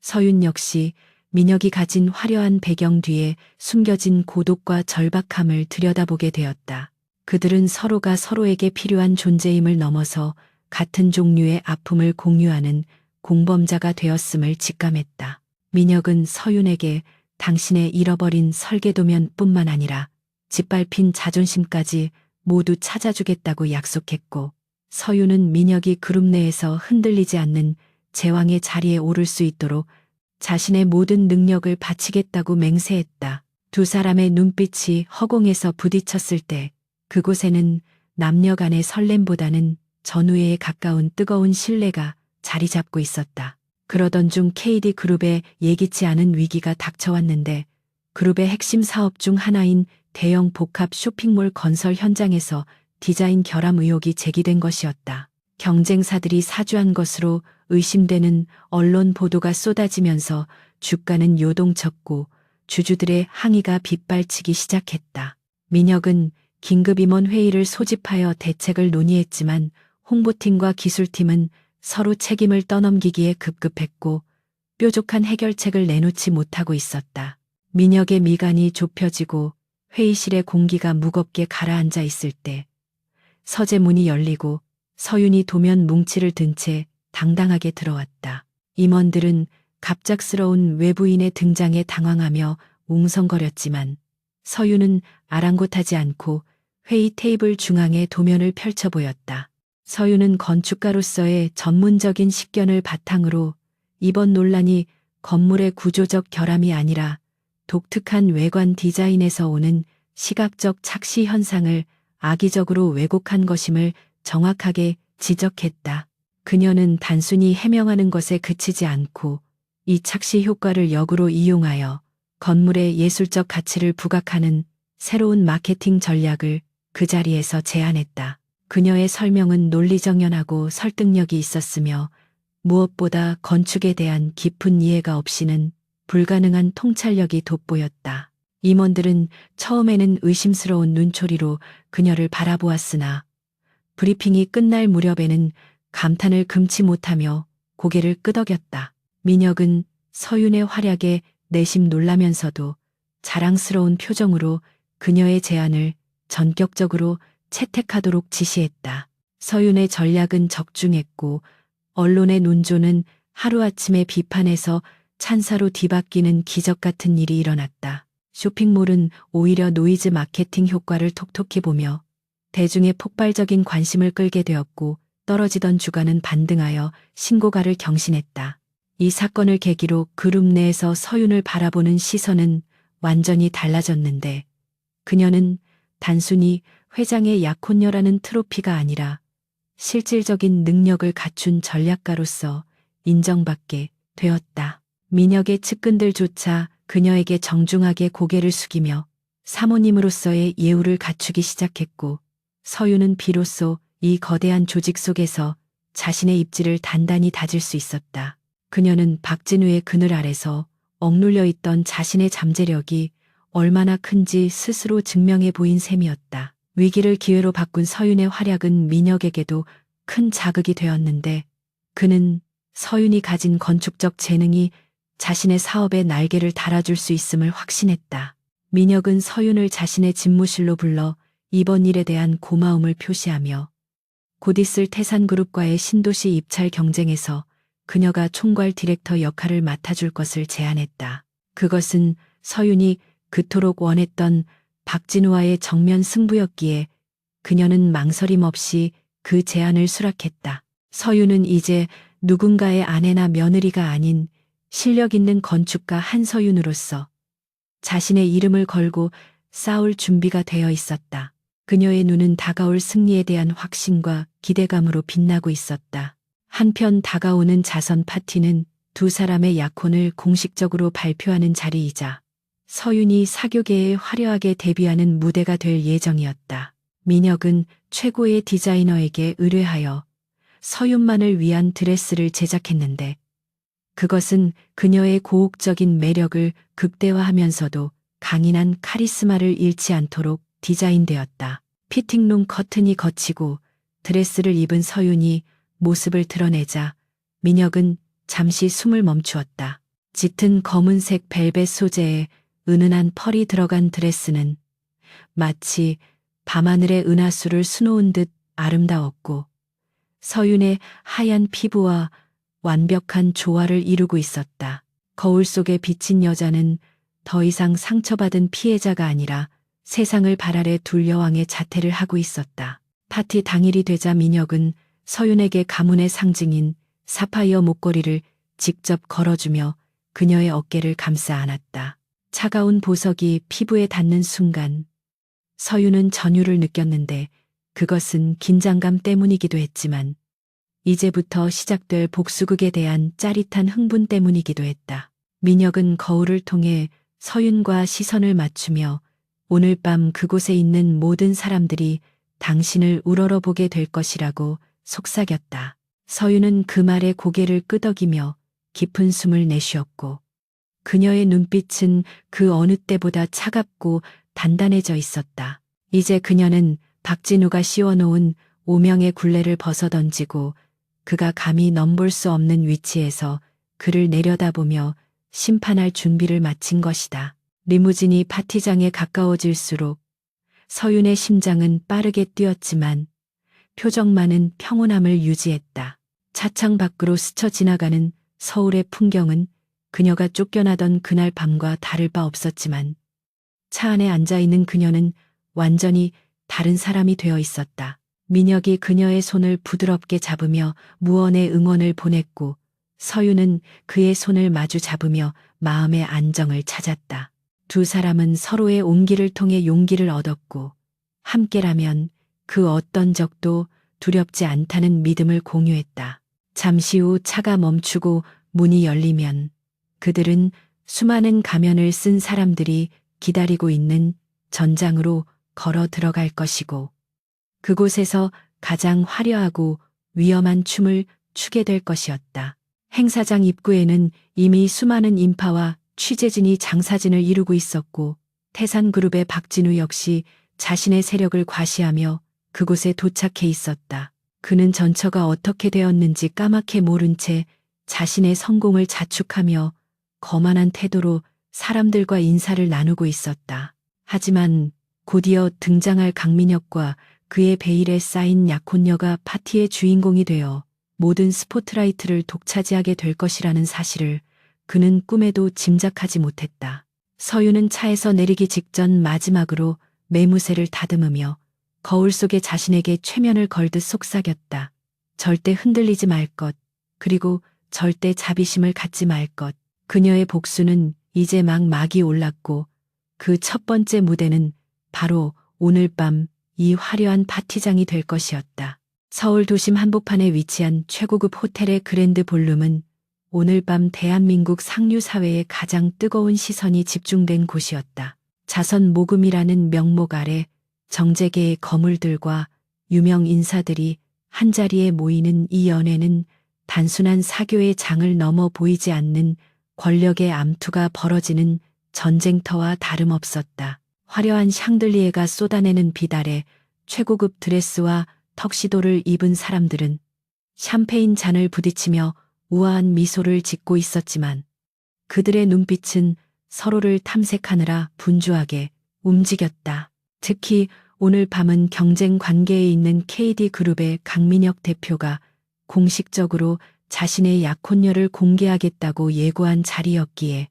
서윤 역시 민혁이 가진 화려한 배경 뒤에 숨겨진 고독과 절박함을 들여다보게 되었다. 그들은 서로가 서로에게 필요한 존재임을 넘어서 같은 종류의 아픔을 공유하는 공범자가 되었음을 직감했다. 민혁은 서윤에게 당신의 잃어버린 설계도면 뿐만 아니라 짓밟힌 자존심까지 모두 찾아주겠다고 약속했고 서윤은 민혁이 그룹 내에서 흔들리지 않는 제왕의 자리에 오를 수 있도록 자신의 모든 능력을 바치겠다고 맹세했다. 두 사람의 눈빛이 허공에서 부딪혔을 때 그곳에는 남녀 간의 설렘보다는 전우애에 가까운 뜨거운 신뢰가 자리 잡고 있었다. 그러던 중 KD그룹에 예기치 않은 위기가 닥쳐왔는데 그룹의 핵심 사업 중 하나인 대형 복합 쇼핑몰 건설 현장에서 디자인 결함 의혹이 제기된 것이었다. 경쟁사들이 사주한 것으로 의심되는 언론 보도가 쏟아지면서 주가는 요동쳤고 주주들의 항의가 빗발치기 시작했다. 민혁은 긴급 임원 회의를 소집하여 대책을 논의했지만 홍보팀과 기술팀은 서로 책임을 떠넘기기에 급급했고 뾰족한 해결책을 내놓지 못하고 있었다. 민혁의 미간이 좁혀지고 회의실의 공기가 무겁게 가라앉아 있을 때 서재문이 열리고 서윤이 도면 뭉치를 든 채 당당하게 들어왔다. 임원들은 갑작스러운 외부인의 등장에 당황하며 웅성거렸지만 서윤은 아랑곳하지 않고 회의 테이블 중앙에 도면을 펼쳐 보였다. 서윤은 건축가로서의 전문적인 식견을 바탕으로 이번 논란이 건물의 구조적 결함이 아니라 독특한 외관 디자인에서 오는 시각적 착시 현상을 악의적으로 왜곡한 것임을 정확하게 지적했다. 그녀는 단순히 해명하는 것에 그치지 않고 이 착시 효과를 역으로 이용하여 건물의 예술적 가치를 부각하는 새로운 마케팅 전략을 그 자리에서 제안했다. 그녀의 설명은 논리정연하고 설득력이 있었으며 무엇보다 건축에 대한 깊은 이해가 없이는 불가능한 통찰력이 돋보였다. 임원들은 처음에는 의심스러운 눈초리로 그녀를 바라보았으나 브리핑이 끝날 무렵에는 감탄을 금치 못하며 고개를 끄덕였다. 민혁은 서윤의 활약에 내심 놀라면서도 자랑스러운 표정으로 그녀의 제안을 전격적으로 채택하도록 지시했다. 서윤의 전략은 적중했고 언론의 논조는 하루아침에 비판에서 찬사로 뒤바뀌는 기적 같은 일이 일어났다. 쇼핑몰은 오히려 노이즈 마케팅 효과를 톡톡히 보며 대중의 폭발적인 관심을 끌게 되었고 떨어지던 주가는 반등하여 신고가를 경신했다. 이 사건을 계기로 그룹 내에서 서윤을 바라보는 시선은 완전히 달라졌는데 그녀는 단순히 회장의 약혼녀라는 트로피가 아니라 실질적인 능력을 갖춘 전략가로서 인정받게 되었다. 민혁의 측근들조차 그녀에게 정중하게 고개를 숙이며 사모님으로서의 예우를 갖추기 시작했고 서윤은 비로소 이 거대한 조직 속에서 자신의 입지를 단단히 다질 수 있었다. 그녀는 박진우의 그늘 아래서 억눌려 있던 자신의 잠재력이 얼마나 큰지 스스로 증명해 보인 셈이었다. 위기를 기회로 바꾼 서윤의 활약은 민혁에게도 큰 자극이 되었는데 그는 서윤이 가진 건축적 재능이 자신의 사업에 날개를 달아줄 수 있음을 확신했다. 민혁은 서윤을 자신의 집무실로 불러 이번 일에 대한 고마움을 표시하며 곧 있을 태산그룹과의 신도시 입찰 경쟁에서 그녀가 총괄 디렉터 역할을 맡아줄 것을 제안했다. 그것은 서윤이 그토록 원했던 박진우와의 정면 승부였기에 그녀는 망설임 없이 그 제안을 수락했다. 서유는 이제 누군가의 아내나 며느리가 아닌 실력 있는 건축가 한서윤으로서 자신의 이름을 걸고 싸울 준비가 되어 있었다. 그녀의 눈은 다가올 승리에 대한 확신과 기대감으로 빛나고 있었다. 한편 다가오는 자선 파티는 두 사람의 약혼을 공식적으로 발표하는 자리이자 서윤이 사교계에 화려하게 데뷔하는 무대가 될 예정이었다. 민혁은 최고의 디자이너에게 의뢰하여 서윤만을 위한 드레스를 제작했는데 그것은 그녀의 고혹적인 매력을 극대화하면서도 강인한 카리스마를 잃지 않도록 디자인되었다. 피팅룸 커튼이 걷히고 드레스를 입은 서윤이 모습을 드러내자 민혁은 잠시 숨을 멈추었다. 짙은 검은색 벨벳 소재에 은은한 펄이 들어간 드레스는 마치 밤하늘의 은하수를 수놓은 듯 아름다웠고 서윤의 하얀 피부와 완벽한 조화를 이루고 있었다. 거울 속에 비친 여자는 더 이상 상처받은 피해자가 아니라 세상을 발 아래 둘 여왕의 자태를 하고 있었다. 파티 당일이 되자 민혁은 서윤에게 가문의 상징인 사파이어 목걸이를 직접 걸어주며 그녀의 어깨를 감싸 안았다. 차가운 보석이 피부에 닿는 순간 서윤은 전율을 느꼈는데 그것은 긴장감 때문이기도 했지만 이제부터 시작될 복수극에 대한 짜릿한 흥분 때문이기도 했다. 민혁은 거울을 통해 서윤과 시선을 맞추며 오늘 밤 그곳에 있는 모든 사람들이 당신을 우러러보게 될 것이라고 속삭였다. 서윤은 그 말에 고개를 끄덕이며 깊은 숨을 내쉬었고 그녀의 눈빛은 그 어느 때보다 차갑고 단단해져 있었다. 이제 그녀는 박진우가 씌워놓은 오명의 굴레를 벗어던지고 그가 감히 넘볼 수 없는 위치에서 그를 내려다보며 심판할 준비를 마친 것이다. 리무진이 파티장에 가까워질수록 서윤의 심장은 빠르게 뛰었지만 표정만은 평온함을 유지했다. 차창 밖으로 스쳐 지나가는 서울의 풍경은 그녀가 쫓겨나던 그날 밤과 다를 바 없었지만 차 안에 앉아있는 그녀는 완전히 다른 사람이 되어 있었다. 민혁이 그녀의 손을 부드럽게 잡으며 무언의 응원을 보냈고 서윤은 그의 손을 마주 잡으며 마음의 안정을 찾았다. 두 사람은 서로의 온기를 통해 용기를 얻었고 함께라면 그 어떤 적도 두렵지 않다는 믿음을 공유했다. 잠시 후 차가 멈추고 문이 열리면 그들은 수많은 가면을 쓴 사람들이 기다리고 있는 전장으로 걸어 들어갈 것이고 그곳에서 가장 화려하고 위험한 춤을 추게 될 것이었다. 행사장 입구에는 이미 수많은 인파와 취재진이 장사진을 이루고 있었고 태산그룹의 박진우 역시 자신의 세력을 과시하며 그곳에 도착해 있었다. 그는 전처가 어떻게 되었는지 까맣게 모른 채 자신의 성공을 자축하며 거만한 태도로 사람들과 인사를 나누고 있었다. 하지만 곧이어 등장할 강민혁과 그의 베일에 쌓인 약혼녀가 파티의 주인공이 되어 모든 스포트라이트를 독차지하게 될 것이라는 사실을 그는 꿈에도 짐작하지 못했다. 서윤은 차에서 내리기 직전 마지막으로 매무새를 다듬으며 거울 속에 자신에게 최면을 걸듯 속삭였다. 절대 흔들리지 말 것, 그리고 절대 자비심을 갖지 말 것. 그녀의 복수는 이제 막이 올랐고 그 첫 번째 무대는 바로 오늘 밤 이 화려한 파티장이 될 것이었다. 서울 도심 한복판에 위치한 최고급 호텔의 그랜드 볼룸은 오늘 밤 대한민국 상류 사회의 가장 뜨거운 시선이 집중된 곳이었다. 자선 모금이라는 명목 아래 정재계의 거물들과 유명 인사들이 한자리에 모이는 이 연회는 단순한 사교의 장을 넘어 보이지 않는 권력의 암투가 벌어지는 전쟁터와 다름없었다. 화려한 샹들리에가 쏟아내는 빛 아래 최고급 드레스와 턱시도를 입은 사람들은 샴페인 잔을 부딪히며 우아한 미소를 짓고 있었지만 그들의 눈빛은 서로를 탐색하느라 분주하게 움직였다. 특히 오늘 밤은 경쟁 관계에 있는 KD그룹의 강민혁 대표가 공식적으로 자신의 약혼녀를 공개하겠다고 예고한 자리였기에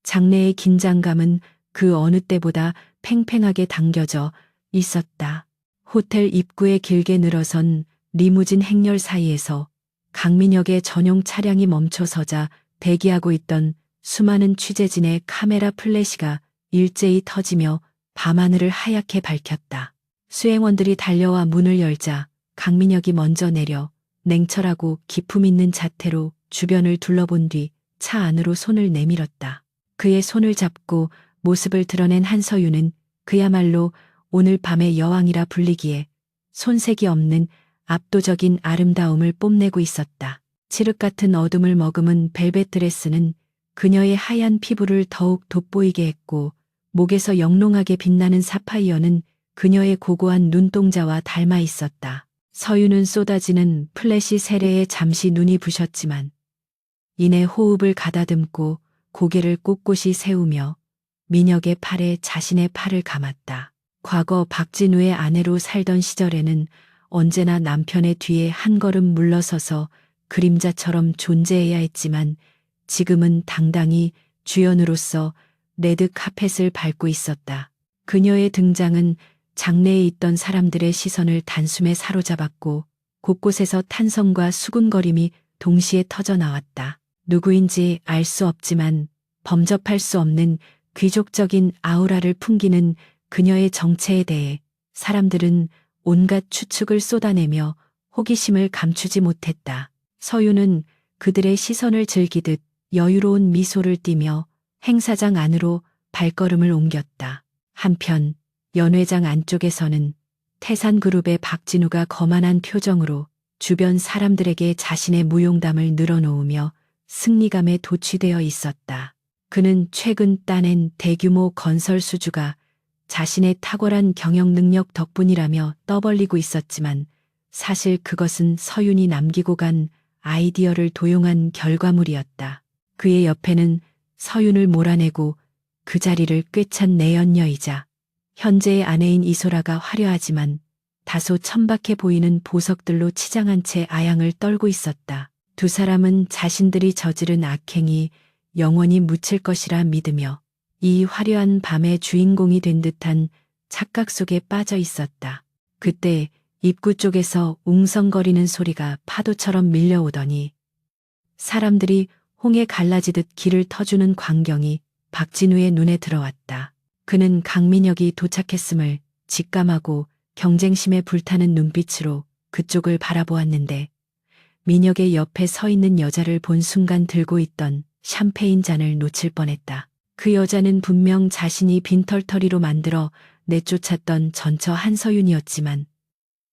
장내의 긴장감은 그 어느 때보다 팽팽하게 당겨져 있었다. 호텔 입구에 길게 늘어선 리무진 행렬 사이에서 강민혁의 전용 차량이 멈춰서자 대기하고 있던 수많은 취재진의 카메라 플래시가 일제히 터지며 밤하늘을 하얗게 밝혔다. 수행원들이 달려와 문을 열자 강민혁이 먼저 내려 냉철하고 기품 있는 자태로 주변을 둘러본 뒤 차 안으로 손을 내밀었다. 그의 손을 잡고 모습을 드러낸 한서윤은 그야말로 오늘 밤의 여왕이라 불리기에 손색이 없는 압도적인 아름다움을 뽐내고 있었다. 칠흑 같은 어둠을 머금은 벨벳 드레스는 그녀의 하얀 피부를 더욱 돋보이게 했고 목에서 영롱하게 빛나는 사파이어는 그녀의 고고한 눈동자와 닮아 있었다. 서윤은 쏟아지는 플래시 세례에 잠시 눈이 부셨지만 이내 호흡을 가다듬고 고개를 꼿꼿이 세우며 민혁의 팔에 자신의 팔을 감았다. 과거 박진우의 아내로 살던 시절에는 언제나 남편의 뒤에 한 걸음 물러서서 그림자처럼 존재해야 했지만 지금은 당당히 주연으로서 레드 카펫을 밟고 있었다. 그녀의 등장은 장내에 있던 사람들의 시선을 단숨에 사로잡았고 곳곳에서 탄성과 수군거림이 동시에 터져 나왔다. 누구인지 알 수 없지만 범접할 수 없는 귀족적인 아우라를 풍기는 그녀의 정체에 대해 사람들은 온갖 추측을 쏟아내며 호기심을 감추지 못했다. 서윤은 그들의 시선을 즐기듯 여유로운 미소를 띠며 행사장 안으로 발걸음을 옮겼다. 한편 연회장 안쪽에서는 태산그룹의 박진우가 거만한 표정으로 주변 사람들에게 자신의 무용담을 늘어놓으며 승리감에 도취되어 있었다. 그는 최근 따낸 대규모 건설 수주가 자신의 탁월한 경영 능력 덕분이라며 떠벌리고 있었지만 사실 그것은 서윤이 남기고 간 아이디어를 도용한 결과물이었다. 그의 옆에는 서윤을 몰아내고 그 자리를 꿰찬 내연녀이자 현재의 아내인 이소라가 화려하지만 다소 천박해 보이는 보석들로 치장한 채 아양을 떨고 있었다. 두 사람은 자신들이 저지른 악행이 영원히 묻힐 것이라 믿으며 이 화려한 밤의 주인공이 된 듯한 착각 속에 빠져 있었다. 그때 입구 쪽에서 웅성거리는 소리가 파도처럼 밀려오더니 사람들이 홍해 갈라지듯 길을 터주는 광경이 박진우의 눈에 들어왔다. 그는 강민혁이 도착했음을 직감하고 경쟁심에 불타는 눈빛으로 그쪽을 바라보았는데 민혁의 옆에 서 있는 여자를 본 순간 들고 있던 샴페인 잔을 놓칠 뻔했다. 그 여자는 분명 자신이 빈털터리로 만들어 내쫓았던 전처 한서윤이었지만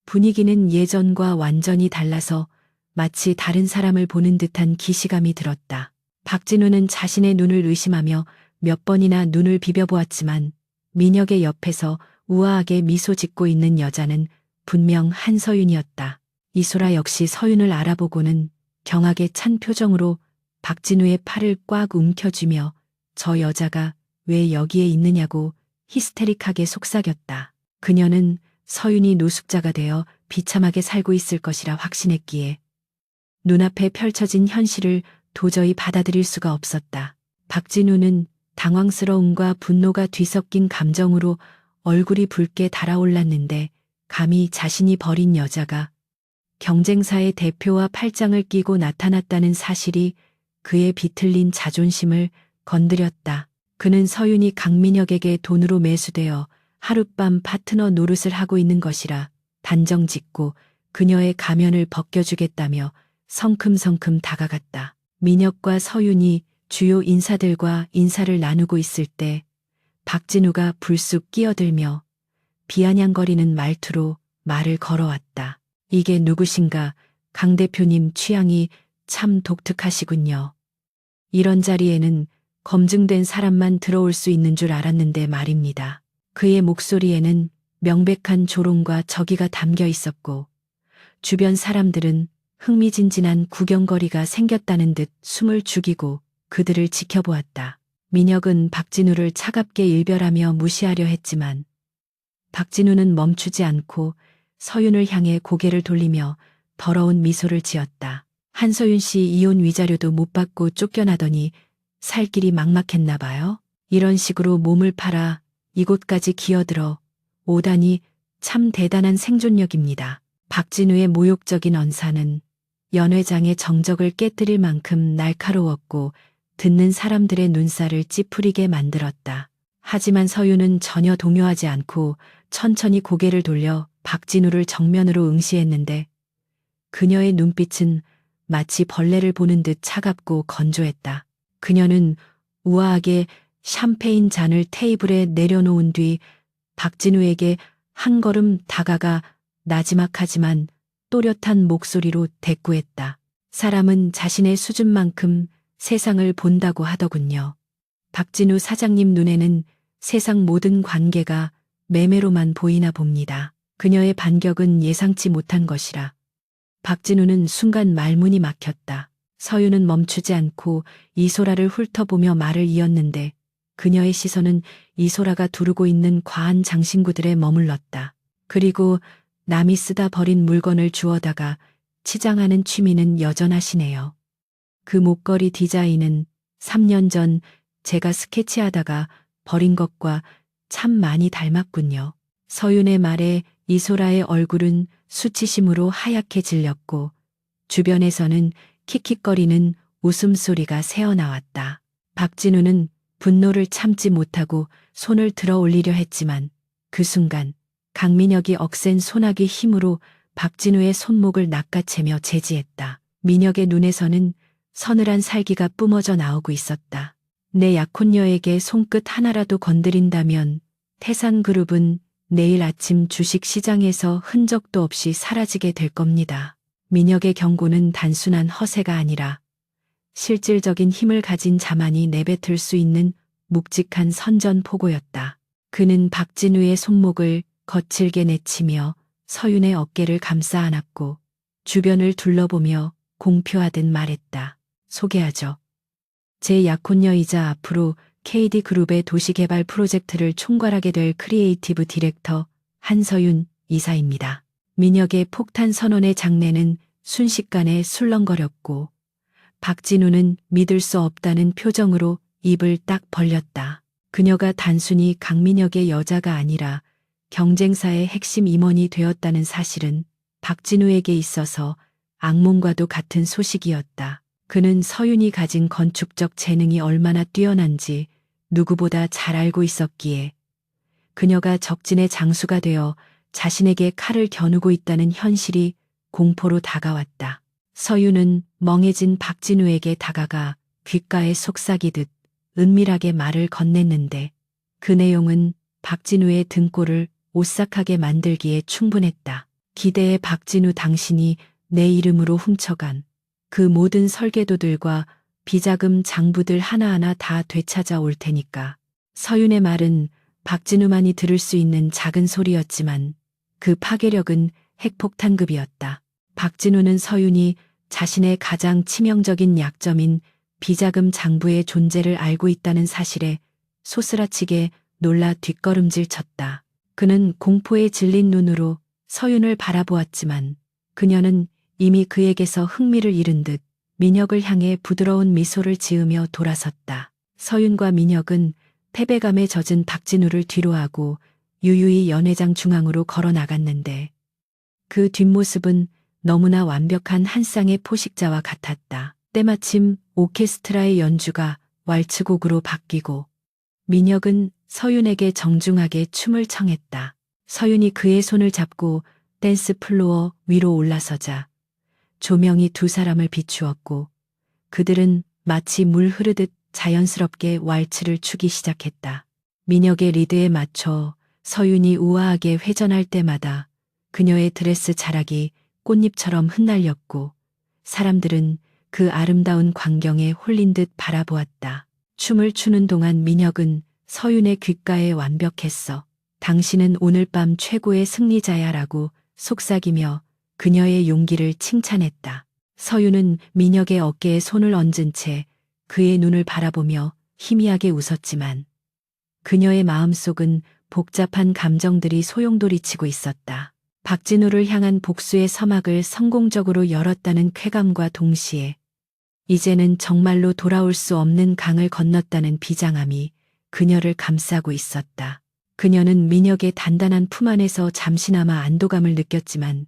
분위기는 예전과 완전히 달라서 마치 다른 사람을 보는 듯한 기시감이 들었다. 박진우는 자신의 눈을 의심하며 몇 번이나 눈을 비벼보았지만 민혁의 옆에서 우아하게 미소 짓고 있는 여자는 분명 한서윤이었다. 이소라 역시 서윤을 알아보고는 경악에 찬 표정으로 박진우의 팔을 꽉 움켜쥐며 저 여자가 왜 여기에 있느냐고 히스테릭하게 속삭였다. 그녀는 서윤이 노숙자가 되어 비참하게 살고 있을 것이라 확신했기에 눈앞에 펼쳐진 현실을 도저히 받아들일 수가 없었다. 박진우는 당황스러움과 분노가 뒤섞인 감정으로 얼굴이 붉게 달아올랐는데 감히 자신이 버린 여자가 경쟁사의 대표와 팔짱을 끼고 나타났다는 사실이 그의 비틀린 자존심을 건드렸다. 그는 서윤이 강민혁에게 돈으로 매수되어 하룻밤 파트너 노릇을 하고 있는 것이라 단정짓고 그녀의 가면을 벗겨주겠다며 성큼성큼 다가갔다. 민혁과 서윤이 주요 인사들과 인사를 나누고 있을 때 박진우가 불쑥 끼어들며 비아냥거리는 말투로 말을 걸어왔다. 이게 누구신가? 강 대표님 취향이 참 독특하시군요. 이런 자리에는 검증된 사람만 들어올 수 있는 줄 알았는데 말입니다. 그의 목소리에는 명백한 조롱과 적의가 담겨 있었고 주변 사람들은 흥미진진한 구경거리가 생겼다는 듯 숨을 죽이고 그들을 지켜보았다. 민혁은 박진우를 차갑게 일별하며 무시하려 했지만 박진우는 멈추지 않고 서윤을 향해 고개를 돌리며 더러운 미소를 지었다. 한서윤 씨 이혼 위자료도 못 받고 쫓겨나더니 살 길이 막막했나 봐요. 이런 식으로 몸을 팔아 이곳까지 기어들어 오다니 참 대단한 생존력입니다. 박진우의 모욕적인 언사는 연회장의 정적을 깨뜨릴 만큼 날카로웠고 듣는 사람들의 눈살을 찌푸리게 만들었다. 하지만 서윤은 전혀 동요하지 않고 천천히 고개를 돌려 박진우를 정면으로 응시했는데 그녀의 눈빛은 마치 벌레를 보는 듯 차갑고 건조했다. 그녀는 우아하게 샴페인 잔을 테이블에 내려놓은 뒤 박진우에게 한 걸음 다가가 나지막하지만 또렷한 목소리로 대꾸했다. 사람은 자신의 수준만큼 세상을 본다고 하더군요. 박진우 사장님 눈에는 세상 모든 관계가 매매로만 보이나 봅니다. 그녀의 반격은 예상치 못한 것이라. 박진우는 순간 말문이 막혔다. 서유는 멈추지 않고 이소라를 훑어보며 말을 이었는데 그녀의 시선은 이소라가 두르고 있는 과한 장신구들에 머물렀다. 그리고 남이 쓰다 버린 물건을 주워다가 치장하는 취미는 여전하시네요. 그 목걸이 디자인은 3년 전 제가 스케치하다가 버린 것과 참 많이 닮았군요. 서윤의 말에 이소라의 얼굴은 수치심으로 하얗게 질렸고 주변에서는 킥킥거리는 웃음소리가 새어나왔다. 박진우는 분노를 참지 못하고 손을 들어 올리려 했지만 그 순간 강민혁이 억센 소나기 힘으로 박진우의 손목을 낚아채며 제지했다. 민혁의 눈에서는 서늘한 살기가 뿜어져 나오고 있었다. 내 약혼녀에게 손끝 하나라도 건드린다면 태산그룹은 내일 아침 주식시장에서 흔적도 없이 사라지게 될 겁니다. 민혁의 경고는 단순한 허세가 아니라 실질적인 힘을 가진 자만이 내뱉을 수 있는 묵직한 선전포고였다. 그는 박진우의 손목을 거칠게 내치며 서윤의 어깨를 감싸 안았고 주변을 둘러보며 공표하듯 말했다. 소개하죠. 제 약혼녀이자 앞으로 KD그룹의 도시개발 프로젝트를 총괄하게 될 크리에이티브 디렉터 한서윤 이사입니다. 민혁의 폭탄 선언의 장내는 순식간에 술렁거렸고 박진우는 믿을 수 없다는 표정으로 입을 딱 벌렸다. 그녀가 단순히 강민혁의 여자가 아니라 경쟁사의 핵심 임원이 되었다는 사실은 박진우에게 있어서 악몽과도 같은 소식이었다. 그는 서윤이 가진 건축적 재능이 얼마나 뛰어난지 누구보다 잘 알고 있었기에 그녀가 적진의 장수가 되어 자신에게 칼을 겨누고 있다는 현실이 공포로 다가왔다. 서윤은 멍해진 박진우에게 다가가 귓가에 속삭이듯 은밀하게 말을 건넸는데 그 내용은 박진우의 등골을 오싹하게 만들기에 충분했다. 기대에 박진우 당신이 내 이름으로 훔쳐간 그 모든 설계도들과 비자금 장부들 하나하나 다 되찾아 올 테니까. 서윤의 말은 박진우만이 들을 수 있는 작은 소리였지만 그 파괴력은 핵폭탄급이었다. 박진우는 서윤이 자신의 가장 치명적인 약점인 비자금 장부의 존재를 알고 있다는 사실에 소스라치게 놀라 뒷걸음질 쳤다. 그는 공포에 질린 눈으로 서윤을 바라보았지만 그녀는 이미 그에게서 흥미를 잃은 듯 민혁을 향해 부드러운 미소를 지으며 돌아섰다. 서윤과 민혁은 패배감에 젖은 박진우를 뒤로하고 유유히 연회장 중앙으로 걸어 나갔는데 그 뒷모습은 너무나 완벽한 한 쌍의 포식자와 같았다. 때마침 오케스트라의 연주가 왈츠곡으로 바뀌고 민혁은 서윤에게 정중하게 춤을 청했다. 서윤이 그의 손을 잡고 댄스 플로어 위로 올라서자 조명이 두 사람을 비추었고 그들은 마치 물 흐르듯 자연스럽게 왈츠를 추기 시작했다. 민혁의 리드에 맞춰 서윤이 우아하게 회전할 때마다 그녀의 드레스 자락이 꽃잎처럼 흩날렸고 사람들은 그 아름다운 광경에 홀린 듯 바라보았다. 춤을 추는 동안 민혁은 서윤의 귓가에 완벽했어. 당신은 오늘 밤 최고의 승리자야 라고 속삭이며 그녀의 용기를 칭찬했다. 서윤은 민혁의 어깨에 손을 얹은 채 그의 눈을 바라보며 희미하게 웃었지만 그녀의 마음속은 복잡한 감정들이 소용돌이치고 있었다. 박진우를 향한 복수의 서막을 성공적으로 열었다는 쾌감과 동시에 이제는 정말로 돌아올 수 없는 강을 건넜다는 비장함이 그녀를 감싸고 있었다. 그녀는 민혁의 단단한 품 안에서 잠시나마 안도감을 느꼈지만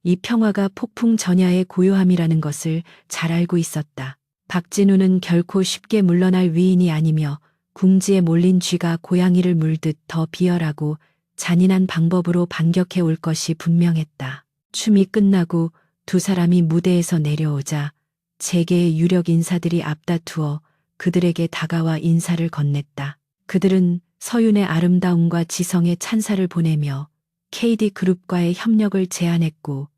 이 평화가 폭풍 전야의 고요함이라는 것을 잘 알고 있었다. 박진우는 결코 쉽게 물러날 위인이 아니며 궁지에 몰린 쥐가 고양이를 물듯 더 비열하고 잔인한 방법으로 반격해 올 것이 분명했다. 춤이 끝나고 두 사람이 무대에서 내려오자 재계의 유력 인사들이 앞다투어 그들에게 다가와 인사를 건넸다. 그들은 서윤의 아름다움과 지성의 찬사를 보내며 KD그룹과의 협력을 제안했고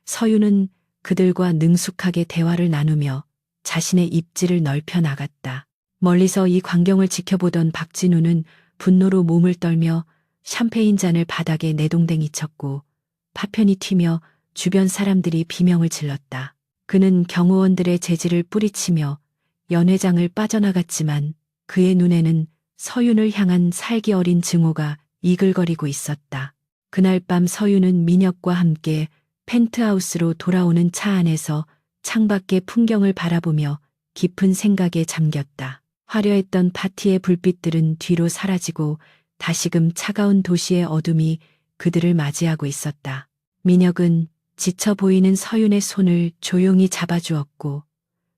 서윤은 그들과 능숙하게 대화를 나누며 자신의 입지를 넓혀 나갔다. 멀리서 이 광경을 지켜보던 박진우는 분노로 몸을 떨며 샴페인 잔을 바닥에 내동댕이 쳤고 파편이 튀며 주변 사람들이 비명을 질렀다. 그는 경호원들의 제지를 뿌리치며 연회장을 빠져나갔지만 그의 눈에는 서윤을 향한 살기 어린 증오가 이글거리고 있었다. 그날 밤 서윤은 민혁과 함께 펜트하우스로 돌아오는 차 안에서 창밖의 풍경을 바라보며 깊은 생각에 잠겼다. 화려했던 파티의 불빛들은 뒤로 사라지고 다시금 차가운 도시의 어둠이 그들을 맞이하고 있었다. 민혁은 지쳐 보이는 서윤의 손을 조용히 잡아주었고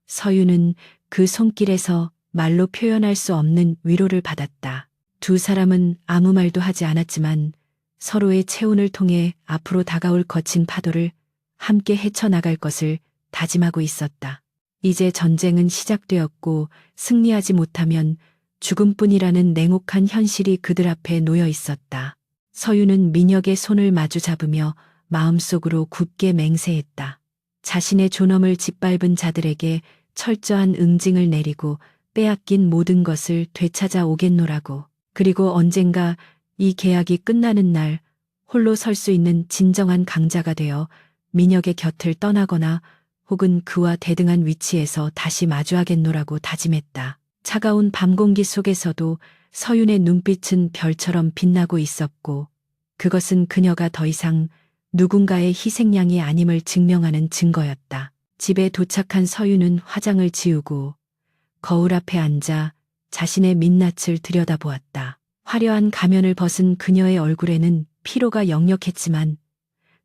서윤은 그 손길에서 말로 표현할 수 없는 위로를 받았다. 두 사람은 아무 말도 하지 않았지만 서로의 체온을 통해 앞으로 다가올 거친 파도를 함께 헤쳐나갈 것을 다짐하고 있었다. 이제 전쟁은 시작되었고 승리하지 못하면 죽음뿐이라는 냉혹한 현실이 그들 앞에 놓여 있었다. 서윤은 민혁의 손을 마주 잡으며 마음속으로 굳게 맹세했다. 자신의 존엄을 짓밟은 자들에게 철저한 응징을 내리고 빼앗긴 모든 것을 되찾아 오겠노라고. 그리고 언젠가 이 계약이 끝나는 날 홀로 설 수 있는 진정한 강자가 되어 민혁의 곁을 떠나거나 혹은 그와 대등한 위치에서 다시 마주하겠노라고 다짐했다. 차가운 밤 공기 속에서도 서윤의 눈빛은 별처럼 빛나고 있었고 그것은 그녀가 더 이상 누군가의 희생양이 아님을 증명하는 증거였다. 집에 도착한 서윤은 화장을 지우고 거울 앞에 앉아 자신의 민낯을 들여다보았다. 화려한 가면을 벗은 그녀의 얼굴에는 피로가 역력했지만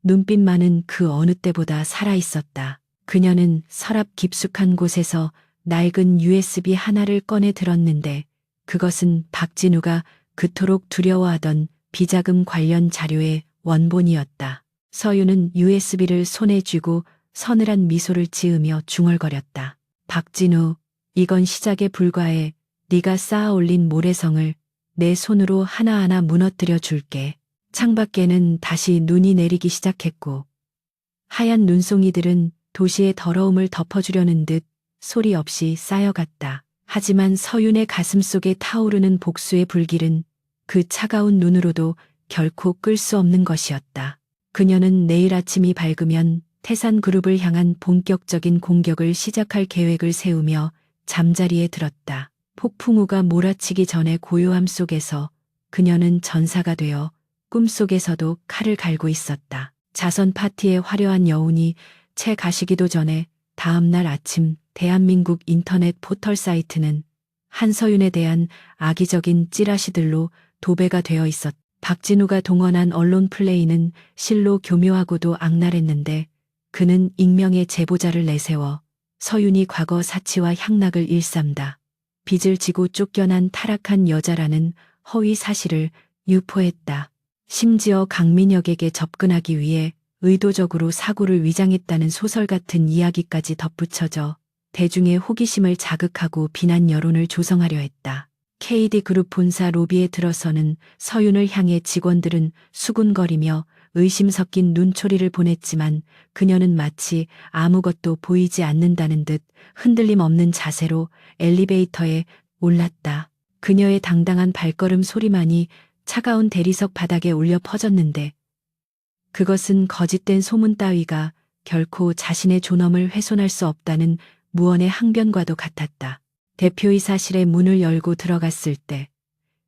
눈빛만은 그 어느 때보다 살아있었다. 그녀는 서랍 깊숙한 곳에서 낡은 USB 하나를 꺼내 들었는데 그것은 박진우가 그토록 두려워하던 비자금 관련 자료의 원본이었다. 서윤은 USB를 손에 쥐고 서늘한 미소를 지으며 중얼거렸다. 박진우, 이건 시작에 불과해. 네가 쌓아 올린 모래성을 내 손으로 하나하나 무너뜨려 줄게. 창밖에는 다시 눈이 내리기 시작했고 하얀 눈송이들은 도시의 더러움을 덮어주려는 듯 소리 없이 쌓여갔다. 하지만 서윤의 가슴 속에 타오르는 복수의 불길은 그 차가운 눈으로도 결코 끌 수 없는 것이었다. 그녀는 내일 아침이 밝으면 태산그룹을 향한 본격적인 공격을 시작할 계획을 세우며 잠자리에 들었다. 폭풍우가 몰아치기 전의 고요함 속에서 그녀는 전사가 되어 꿈속에서도 칼을 갈고 있었다. 자선 파티의 화려한 여운이 채 가시기도 전에 다음 날 아침 대한민국 인터넷 포털 사이트는 한서윤에 대한 악의적인 찌라시들로 도배가 되어 있었다. 박진우가 동원한 언론 플레이는 실로 교묘하고도 악랄했는데 그는 익명의 제보자를 내세워 서윤이 과거 사치와 향락을 일삼다 빚을 지고 쫓겨난 타락한 여자라는 허위 사실을 유포했다. 심지어 강민혁에게 접근하기 위해 의도적으로 사고를 위장했다는 소설 같은 이야기까지 덧붙여져 대중의 호기심을 자극하고 비난 여론을 조성하려 했다. KD그룹 본사 로비에 들어서는 서윤을 향해 직원들은 수군거리며 의심 섞인 눈초리를 보냈지만 그녀는 마치 아무것도 보이지 않는다는 듯 흔들림 없는 자세로 엘리베이터에 올랐다. 그녀의 당당한 발걸음 소리만이 차가운 대리석 바닥에 울려 퍼졌는데 그것은 거짓된 소문 따위가 결코 자신의 존엄을 훼손할 수 없다는 무언의 항변과도 같았다. 대표이사실의 문을 열고 들어갔을 때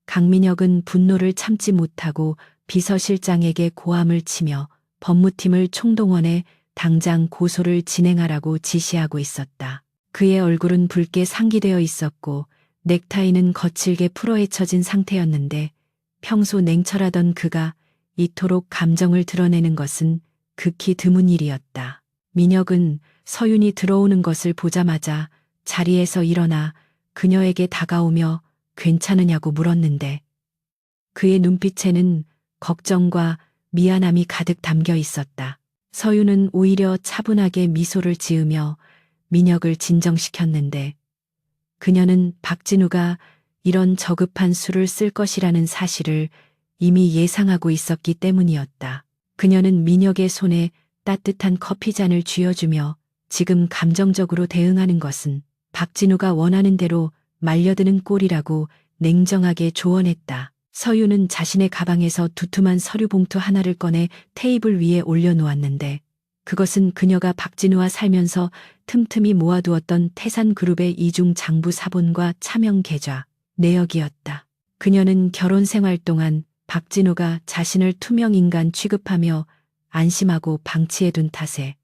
강민혁은 분노를 참지 못하고 비서실장에게 고함을 치며 법무팀을 총동원해 당장 고소를 진행하라고 지시하고 있었다. 그의 얼굴은 붉게 상기되어 있었고 넥타이는 거칠게 풀어헤쳐진 상태였는데 평소 냉철하던 그가 이토록 감정을 드러내는 것은 극히 드문 일이었다. 민혁은 서윤이 들어오는 것을 보자마자 자리에서 일어나 그녀에게 다가오며 괜찮으냐고 물었는데 그의 눈빛에는 걱정과 미안함이 가득 담겨 있었다. 서윤은 오히려 차분하게 미소를 지으며 민혁을 진정시켰는데 그녀는 박진우가 이런 저급한 수를 쓸 것이라는 사실을 이미 예상하고 있었기 때문이었다. 그녀는 민혁의 손에 따뜻한 커피잔을 쥐어주며 지금 감정적으로 대응하는 것은 박진우가 원하는 대로 말려드는 꼴이라고 냉정하게 조언했다. 서윤은 자신의 가방에서 두툼한 서류 봉투 하나를 꺼내 테이블 위에 올려놓았는데 그것은 그녀가 박진우와 살면서 틈틈이 모아두었던 태산그룹의 이중 장부 사본과 차명 계좌 내역이었다. 그녀는 결혼 생활 동안 박진우가 자신을 투명인간 취급하며 안심하고 방치해둔 탓에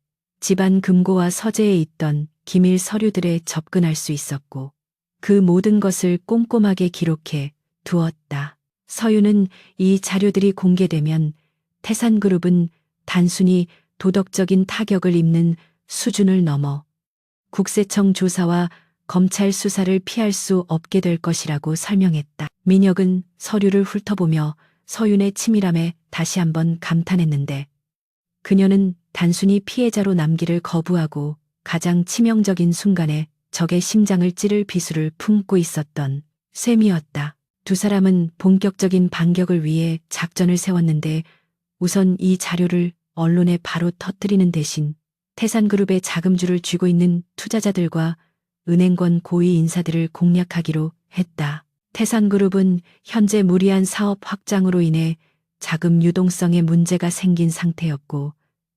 집안 금고와 서재에 있던 기밀 서류들에 접근할 수 있었고 그 모든 것을 꼼꼼하게 기록해 두었다. 서윤은 이 자료들이 공개되면 태산그룹은 단순히 도덕적인 타격을 입는 수준을 넘어 국세청 조사와 검찰 수사를 피할 수 없게 될 것이라고 설명했다. 민혁은 서류를 훑어보며 서윤의 치밀함에 다시 한번 감탄했는데 그녀는 단순히 피해자로 남기를 거부하고 가장 치명적인 순간에 적의 심장을 찌를 비수를 품고 있었던 셈이었다. 두 사람은 본격적인 반격을 위해 작전을 세웠는데 우선 이 자료를 언론에 바로 터뜨리는 대신 태산그룹의 자금줄을 쥐고 있는 투자자들과 은행권 고위 인사들을 공략하기로 했다. 태산그룹은 현재 무리한 사업 확장으로 인해 자금 유동성에 문제가 생긴 상태였고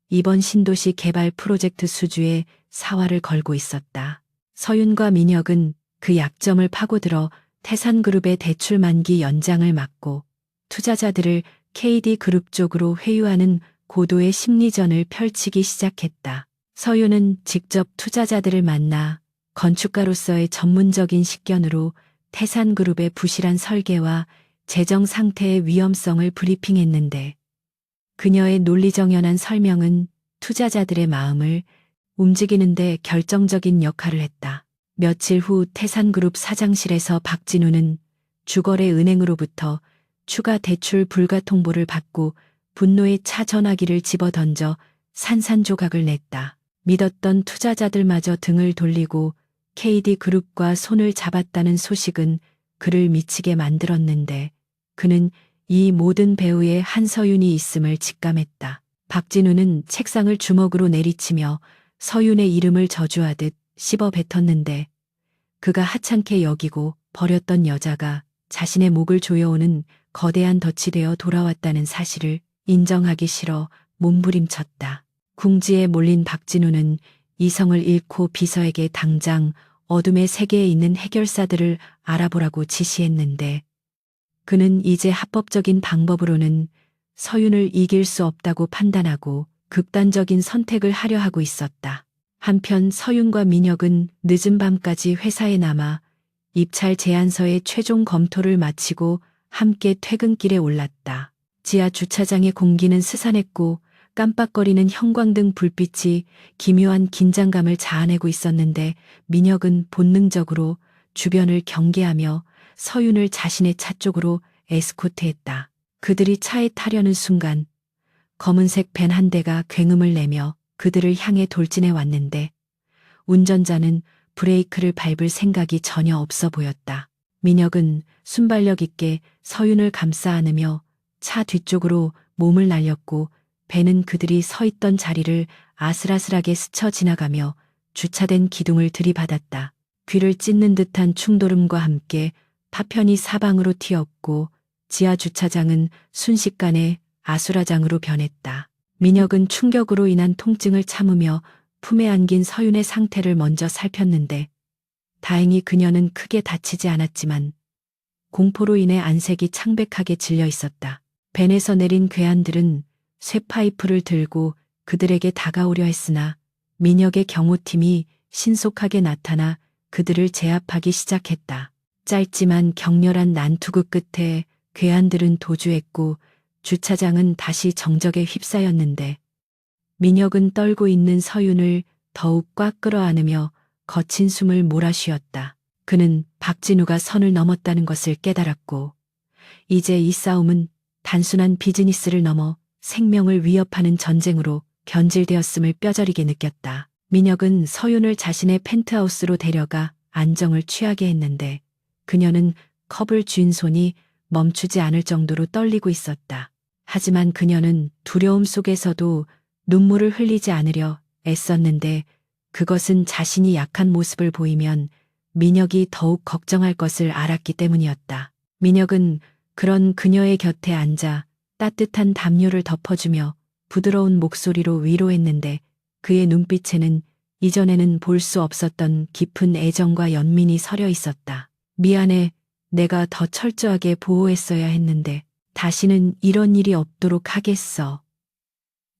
이번 신도시 개발 프로젝트 수주에 사활을 걸고 있었다. 서윤과 민혁은 그 약점을 파고들어 태산그룹의 대출 만기 연장을 막고 투자자들을 KD그룹 쪽으로 회유하는 고도의 심리전을 펼치기 시작했다. 서윤은 직접 투자자들을 만나 건축가로서의 전문적인 식견으로 태산그룹의 부실한 설계와 재정 상태의 위험성을 브리핑했는데 그녀의 논리정연한 설명은 투자자들의 마음을 움직이는데 결정적인 역할을 했다. 며칠 후 태산그룹 사장실에서 박진우는 주거래 은행으로부터 추가 대출 불가 통보를 받고 분노에 차 전화기를 집어던져 산산조각을 냈다. 믿었던 투자자들마저 등을 돌리고 KD그룹과 손을 잡았다는 소식은 그를 미치게 만들었는데 그는 이 모든 배후에 한서윤이 있음을 직감했다. 박진우는 책상을 주먹으로 내리치며 서윤의 이름을 저주하듯 씹어 뱉었는데 그가 하찮게 여기고 버렸던 여자가 자신의 목을 조여오는 거대한 덫이 되어 돌아왔다는 사실을 인정하기 싫어 몸부림쳤다. 궁지에 몰린 박진우는 이성을 잃고 비서에게 당장 어둠의 세계에 있는 해결사들을 알아보라고 지시했는데 그는 이제 합법적인 방법으로는 서윤을 이길 수 없다고 판단하고 극단적인 선택을 하려 하고 있었다. 한편 서윤과 민혁은 늦은 밤까지 회사에 남아 입찰 제안서의 최종 검토를 마치고 함께 퇴근길에 올랐다. 지하 주차장의 공기는 스산했고 깜빡거리는 형광등 불빛이 기묘한 긴장감을 자아내고 있었는데 민혁은 본능적으로 주변을 경계하며 서윤을 자신의 차 쪽으로 에스코트했다. 그들이 차에 타려는 순간 검은색 밴 한 대가 굉음을 내며 그들을 향해 돌진해 왔는데 운전자는 브레이크를 밟을 생각이 전혀 없어 보였다. 민혁은 순발력 있게 서윤을 감싸 안으며 차 뒤쪽으로 몸을 날렸고 밴은 그들이 서 있던 자리를 아슬아슬하게 스쳐 지나가며 주차된 기둥을 들이받았다. 귀를 찢는 듯한 충돌음과 함께 파편이 사방으로 튀었고 지하 주차장은 순식간에 아수라장으로 변했다. 민혁은 충격으로 인한 통증을 참으며 품에 안긴 서윤의 상태를 먼저 살폈는데 다행히 그녀는 크게 다치지 않았지만 공포로 인해 안색이 창백하게 질려 있었다. 밴에서 내린 괴한들은 쇠파이프를 들고 그들에게 다가오려 했으나 민혁의 경호팀이 신속하게 나타나 그들을 제압하기 시작했다. 짧지만 격렬한 난투극 끝에 괴한들은 도주했고 주차장은 다시 정적에 휩싸였는데 민혁은 떨고 있는 서윤을 더욱 꽉 끌어안으며 거친 숨을 몰아쉬었다. 그는 박진우가 선을 넘었다는 것을 깨달았고 이제 이 싸움은 단순한 비즈니스를 넘어 생명을 위협하는 전쟁으로 변질되었음을 뼈저리게 느꼈다. 민혁은 서윤을 자신의 펜트하우스로 데려가 안정을 취하게 했는데 그녀는 컵을 쥔 손이 멈추지 않을 정도로 떨리고 있었다. 하지만 그녀는 두려움 속에서도 눈물을 흘리지 않으려 애썼는데 그것은 자신이 약한 모습을 보이면 민혁이 더욱 걱정할 것을 알았기 때문이었다. 민혁은 그런 그녀의 곁에 앉아 따뜻한 담요를 덮어주며 부드러운 목소리로 위로했는데 그의 눈빛에는 이전에는 볼 수 없었던 깊은 애정과 연민이 서려 있었다. 미안해. 내가 더 철저하게 보호했어야 했는데 다시는 이런 일이 없도록 하겠어.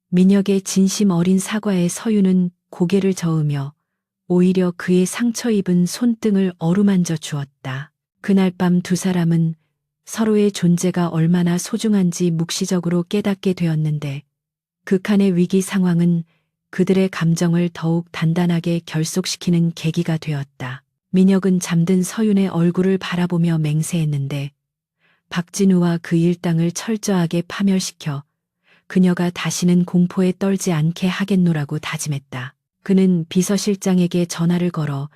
민혁의 진심 어린 사과에 서윤은 고개를 저으며 오히려 그의 상처 입은 손등을 어루만져 주었다. 그날 밤 두 사람은 서로의 존재가 얼마나 소중한지 묵시적으로 깨닫게 되었는데 극한의 위기 상황은 그들의 감정을 더욱 단단하게 결속시키는 계기가 되었다. 민혁은 잠든 서윤의 얼굴을 바라보며 맹세했는데 박진우와 그 일당을 철저하게 파멸시켜 그녀가 다시는 공포에 떨지 않게 하겠노라고 다짐했다. 그는 비서실장에게 전화를 걸어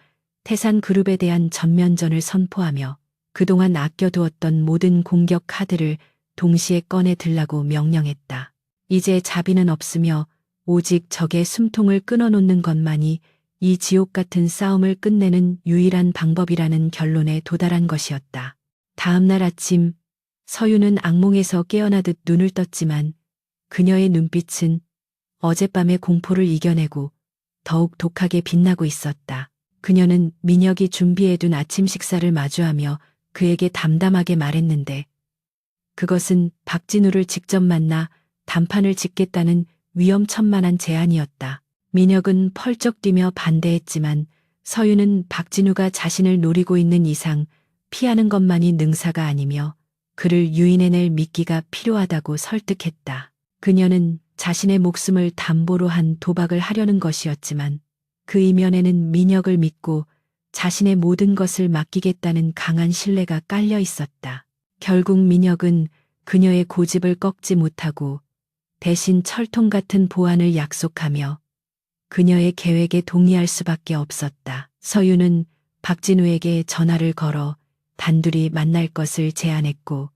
태산그룹에 대한 전면전을 선포하며 그동안 아껴두었던 모든 공격 카드를 동시에 꺼내 들라고 명령했다. 이제 자비는 없으며 오직 적의 숨통을 끊어놓는 것만이 이 지옥 같은 싸움을 끝내는 유일한 방법이라는 결론에 도달한 것이었다. 다음 날 아침 서윤은 악몽에서 깨어나듯 눈을 떴지만 그녀의 눈빛은 어젯밤의 공포를 이겨내고 더욱 독하게 빛나고 있었다. 그녀는 민혁이 준비해둔 아침 식사를 마주하며 그에게 담담하게 말했는데 그것은 박진우를 직접 만나 단판을 짓겠다는 위험천만한 제안이었다. 민혁은 펄쩍 뛰며 반대했지만 서윤은 박진우가 자신을 노리고 있는 이상 피하는 것만이 능사가 아니며 그를 유인해낼 미끼가 필요하다고 설득했다. 그녀는 자신의 목숨을 담보로 한 도박을 하려는 것이었지만 그 이면에는 민혁을 믿고 자신의 모든 것을 맡기겠다는 강한 신뢰가 깔려 있었다. 결국 민혁은 그녀의 고집을 꺾지 못하고 대신 철통 같은 보안을 약속하며 그녀의 계획에 동의할 수밖에 없었다. 서윤은 박진우에게 전화를 걸어 단둘이 만날 것을 제안했고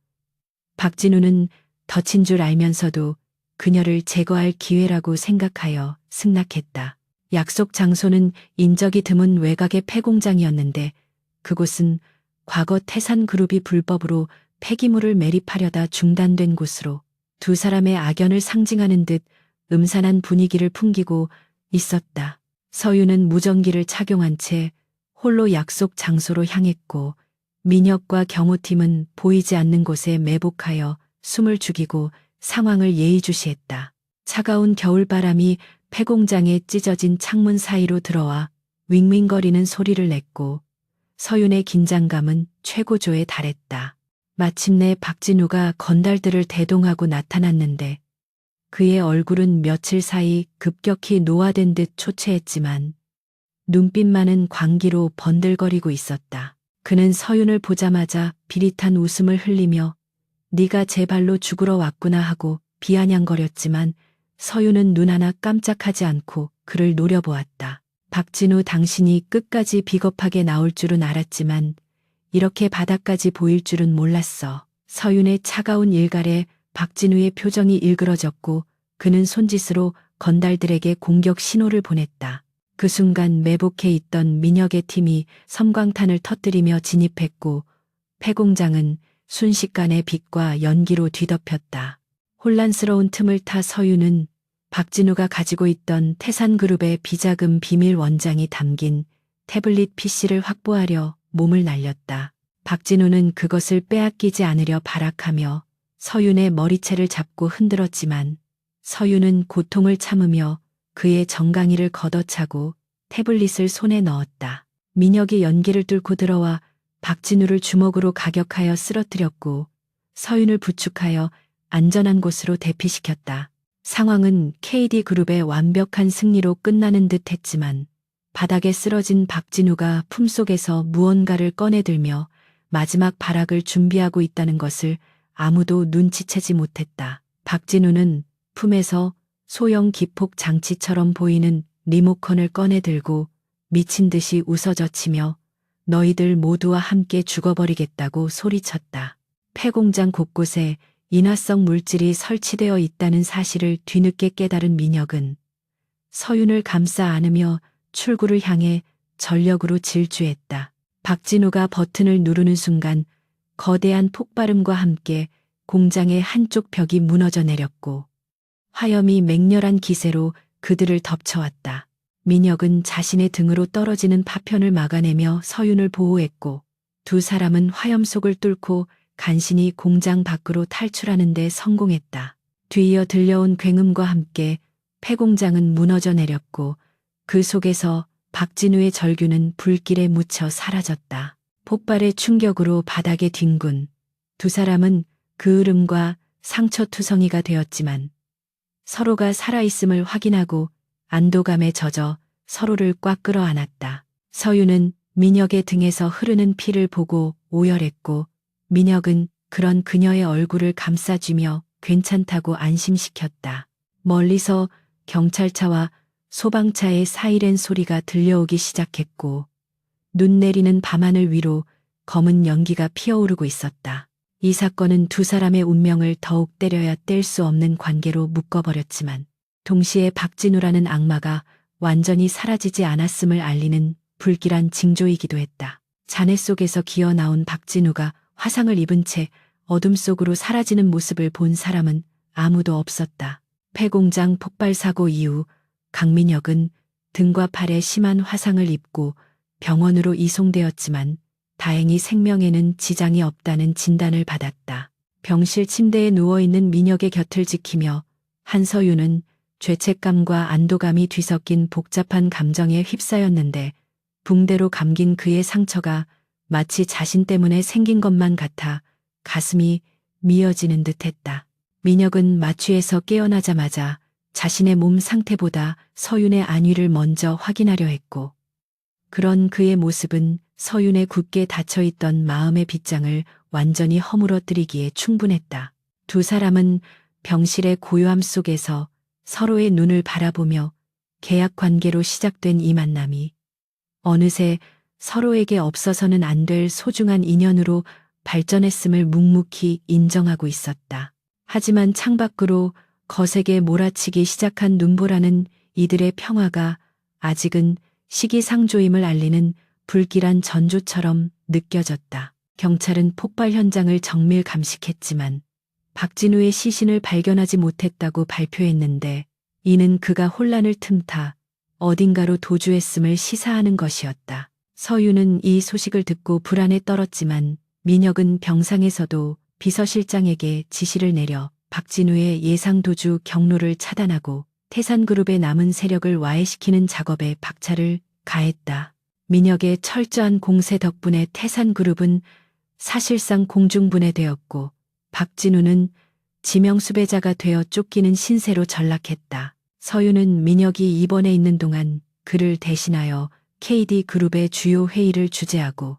박진우는 덫인 줄 알면서도 그녀를 제거할 기회라고 생각하여 승낙했다. 약속 장소는 인적이 드문 외곽의 폐공장이었는데 그곳은 과거 태산그룹이 불법으로 폐기물을 매립하려다 중단된 곳으로 두 사람의 악연을 상징하는 듯 음산한 분위기를 풍기고 있었다. 서윤은 무전기를 착용한 채 홀로 약속 장소로 향했고 민혁과 경호팀은 보이지 않는 곳에 매복하여 숨을 죽이고 상황을 예의주시했다. 차가운 겨울바람이 폐공장에 찢어진 창문 사이로 들어와 윙윙거리는 소리를 냈고 서윤의 긴장감은 최고조에 달했다. 마침내 박진우가 건달들을 대동하고 나타났는데 그의 얼굴은 며칠 사이 급격히 노화된 듯 초췌했지만 눈빛만은 광기로 번들거리고 있었다. 그는 서윤을 보자마자 비릿한 웃음을 흘리며 네가 제 발로 죽으러 왔구나 하고 비아냥거렸지만 서윤은 눈 하나 깜짝하지 않고 그를 노려보았다. 박진우 당신이 끝까지 비겁하게 나올 줄은 알았지만 이렇게 바닥까지 보일 줄은 몰랐어. 서윤의 차가운 일갈에 박진우의 표정이 일그러졌고 그는 손짓으로 건달들에게 공격 신호를 보냈다. 그 순간 매복해 있던 민혁의 팀이 섬광탄을 터뜨리며 진입했고 폐공장은 순식간에 빛과 연기로 뒤덮였다. 혼란스러운 틈을 타 서윤은 박진우가 가지고 있던 태산그룹의 비자금 비밀 원장이 담긴 태블릿 PC를 확보하려 몸을 날렸다. 박진우는 그것을 빼앗기지 않으려 발악하며 서윤의 머리채를 잡고 흔들었지만 서윤은 고통을 참으며 그의 정강이를 걷어차고 태블릿을 손에 넣었다. 민혁이 연기를 뚫고 들어와 박진우를 주먹으로 가격하여 쓰러뜨렸고 서윤을 부축하여 안전한 곳으로 대피시켰다. 상황은 KD그룹의 완벽한 승리로 끝나는 듯 했지만 바닥에 쓰러진 박진우가 품속에서 무언가를 꺼내들며 마지막 발악을 준비하고 있다는 것을 아무도 눈치채지 못했다. 박진우는 품에서 소형 기폭 장치처럼 보이는 리모컨을 꺼내들고 미친 듯이 웃어젖히며 너희들 모두와 함께 죽어버리겠다고 소리쳤다. 폐공장 곳곳에 인화성 물질이 설치되어 있다는 사실을 뒤늦게 깨달은 민혁은 서윤을 감싸 안으며 출구를 향해 전력으로 질주했다. 박진우가 버튼을 누르는 순간 거대한 폭발음과 함께 공장의 한쪽 벽이 무너져 내렸고 화염이 맹렬한 기세로 그들을 덮쳐왔다. 민혁은 자신의 등으로 떨어지는 파편을 막아내며 서윤을 보호했고 두 사람은 화염 속을 뚫고 간신히 공장 밖으로 탈출하는 데 성공했다. 뒤이어 들려온 굉음과 함께 폐공장은 무너져 내렸고 그 속에서 박진우의 절규는 불길에 묻혀 사라졌다. 폭발의 충격으로 바닥에 뒹군 두 사람은 그을음과 상처투성이가 되었지만 서로가 살아있음을 확인하고 안도감에 젖어 서로를 꽉 끌어안았다. 서윤은 민혁의 등에서 흐르는 피를 보고 오열했고 민혁은 그런 그녀의 얼굴을 감싸주며 괜찮다고 안심시켰다. 멀리서 경찰차와 소방차의 사이렌 소리가 들려오기 시작했고 눈 내리는 밤하늘 위로 검은 연기가 피어오르고 있었다. 이 사건은 두 사람의 운명을 더욱 때려야 뗄 수 없는 관계로 묶어버렸지만 동시에 박진우라는 악마가 완전히 사라지지 않았음을 알리는 불길한 징조이기도 했다. 잔해 속에서 기어 나온 박진우가 화상을 입은 채 어둠 속으로 사라지는 모습을 본 사람은 아무도 없었다. 폐공장 폭발 사고 이후 강민혁은 등과 팔에 심한 화상을 입고 병원으로 이송되었지만 다행히 생명에는 지장이 없다는 진단을 받았다. 병실 침대에 누워있는 민혁의 곁을 지키며 한서윤은 죄책감과 안도감이 뒤섞인 복잡한 감정에 휩싸였는데 붕대로 감긴 그의 상처가 마치 자신 때문에 생긴 것만 같아 가슴이 미어지는 듯했다. 민혁은 마취에서 깨어나자마자 자신의 몸 상태보다 서윤의 안위를 먼저 확인하려 했고 그런 그의 모습은 서윤의 굳게 닫혀있던 마음의 빗장을 완전히 허물어뜨리기에 충분했다. 두 사람은 병실의 고요함 속에서 서로의 눈을 바라보며 계약 관계로 시작된 이 만남이 어느새 서로에게 없어서는 안 될 소중한 인연으로 발전했음을 묵묵히 인정하고 있었다. 하지만 창밖으로 거세게 몰아치기 시작한 눈보라는 이들의 평화가 아직은 시기상조임을 알리는 불길한 전조처럼 느껴졌다. 경찰은 폭발 현장을 정밀 감식했지만 박진우의 시신을 발견하지 못했다고 발표했는데 이는 그가 혼란을 틈타 어딘가로 도주했음을 시사하는 것이었다. 서윤은 이 소식을 듣고 불안에 떨었지만 민혁은 병상에서도 비서실장에게 지시를 내려 박진우의 예상 도주 경로를 차단하고 태산그룹의 남은 세력을 와해시키는 작업에 박차를 가했다. 민혁의 철저한 공세 덕분에 태산그룹은 사실상 공중분해되었고 박진우는 지명수배자가 되어 쫓기는 신세로 전락했다. 서윤은 민혁이 입원해 있는 동안 그를 대신하여 KD그룹의 주요 회의를 주재하고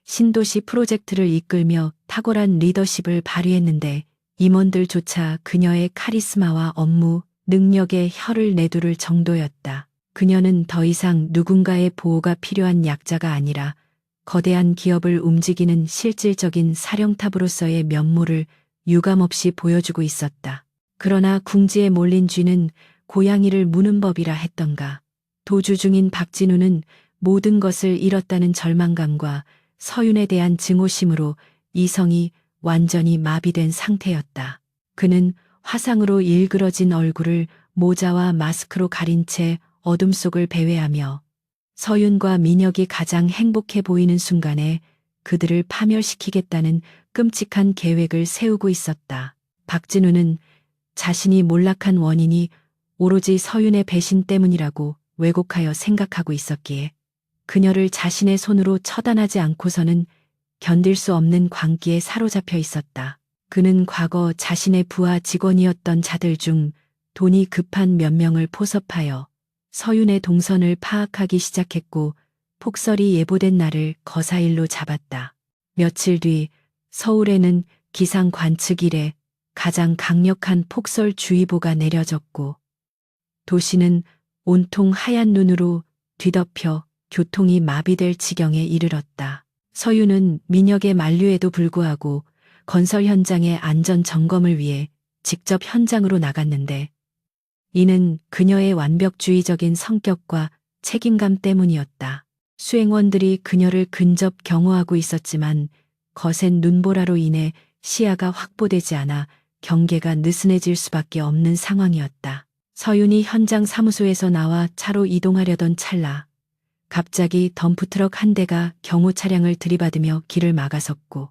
신도시 프로젝트를 이끌며 탁월한 리더십을 발휘했는데 임원들조차 그녀의 카리스마와 업무 능력에 혀를 내두를 정도였다. 그녀는 더 이상 누군가의 보호가 필요한 약자가 아니라 거대한 기업을 움직이는 실질적인 사령탑으로서의 면모를 유감없이 보여주고 있었다. 그러나 궁지에 몰린 쥐는 고양이를 무는 법이라 했던가. 도주 중인 박진우는 모든 것을 잃었다는 절망감과 서윤에 대한 증오심으로 이성이 완전히 마비된 상태였다. 그는 화상으로 일그러진 얼굴을 모자와 마스크로 가린 채 어둠 속을 배회하며 서윤과 민혁이 가장 행복해 보이는 순간에 그들을 파멸시키겠다는 끔찍한 계획을 세우고 있었다. 박진우는 자신이 몰락한 원인이 오로지 서윤의 배신 때문이라고 왜곡하여 생각하고 있었기에 그녀를 자신의 손으로 처단하지 않고서는 견딜 수 없는 광기에 사로잡혀 있었다. 그는 과거 자신의 부하 직원이었던 자들 중 돈이 급한 몇 명을 포섭하여 서윤의 동선을 파악하기 시작했고 폭설이 예보된 날을 거사일로 잡았다. 며칠 뒤 서울에는 기상 관측 이래 가장 강력한 폭설주의보가 내려졌고 도시는 온통 하얀 눈으로 뒤덮여 교통이 마비될 지경에 이르렀다. 서윤은 민혁의 만류에도 불구하고 건설 현장의 안전 점검을 위해 직접 현장으로 나갔는데 이는 그녀의 완벽주의적인 성격과 책임감 때문이었다. 수행원들이 그녀를 근접 경호하고 있었지만 거센 눈보라로 인해 시야가 확보되지 않아 경계가 느슨해질 수밖에 없는 상황이었다. 서윤이 현장 사무소에서 나와 차로 이동하려던 찰나 갑자기 덤프트럭 한 대가 경호 차량을 들이받으며 길을 막아섰고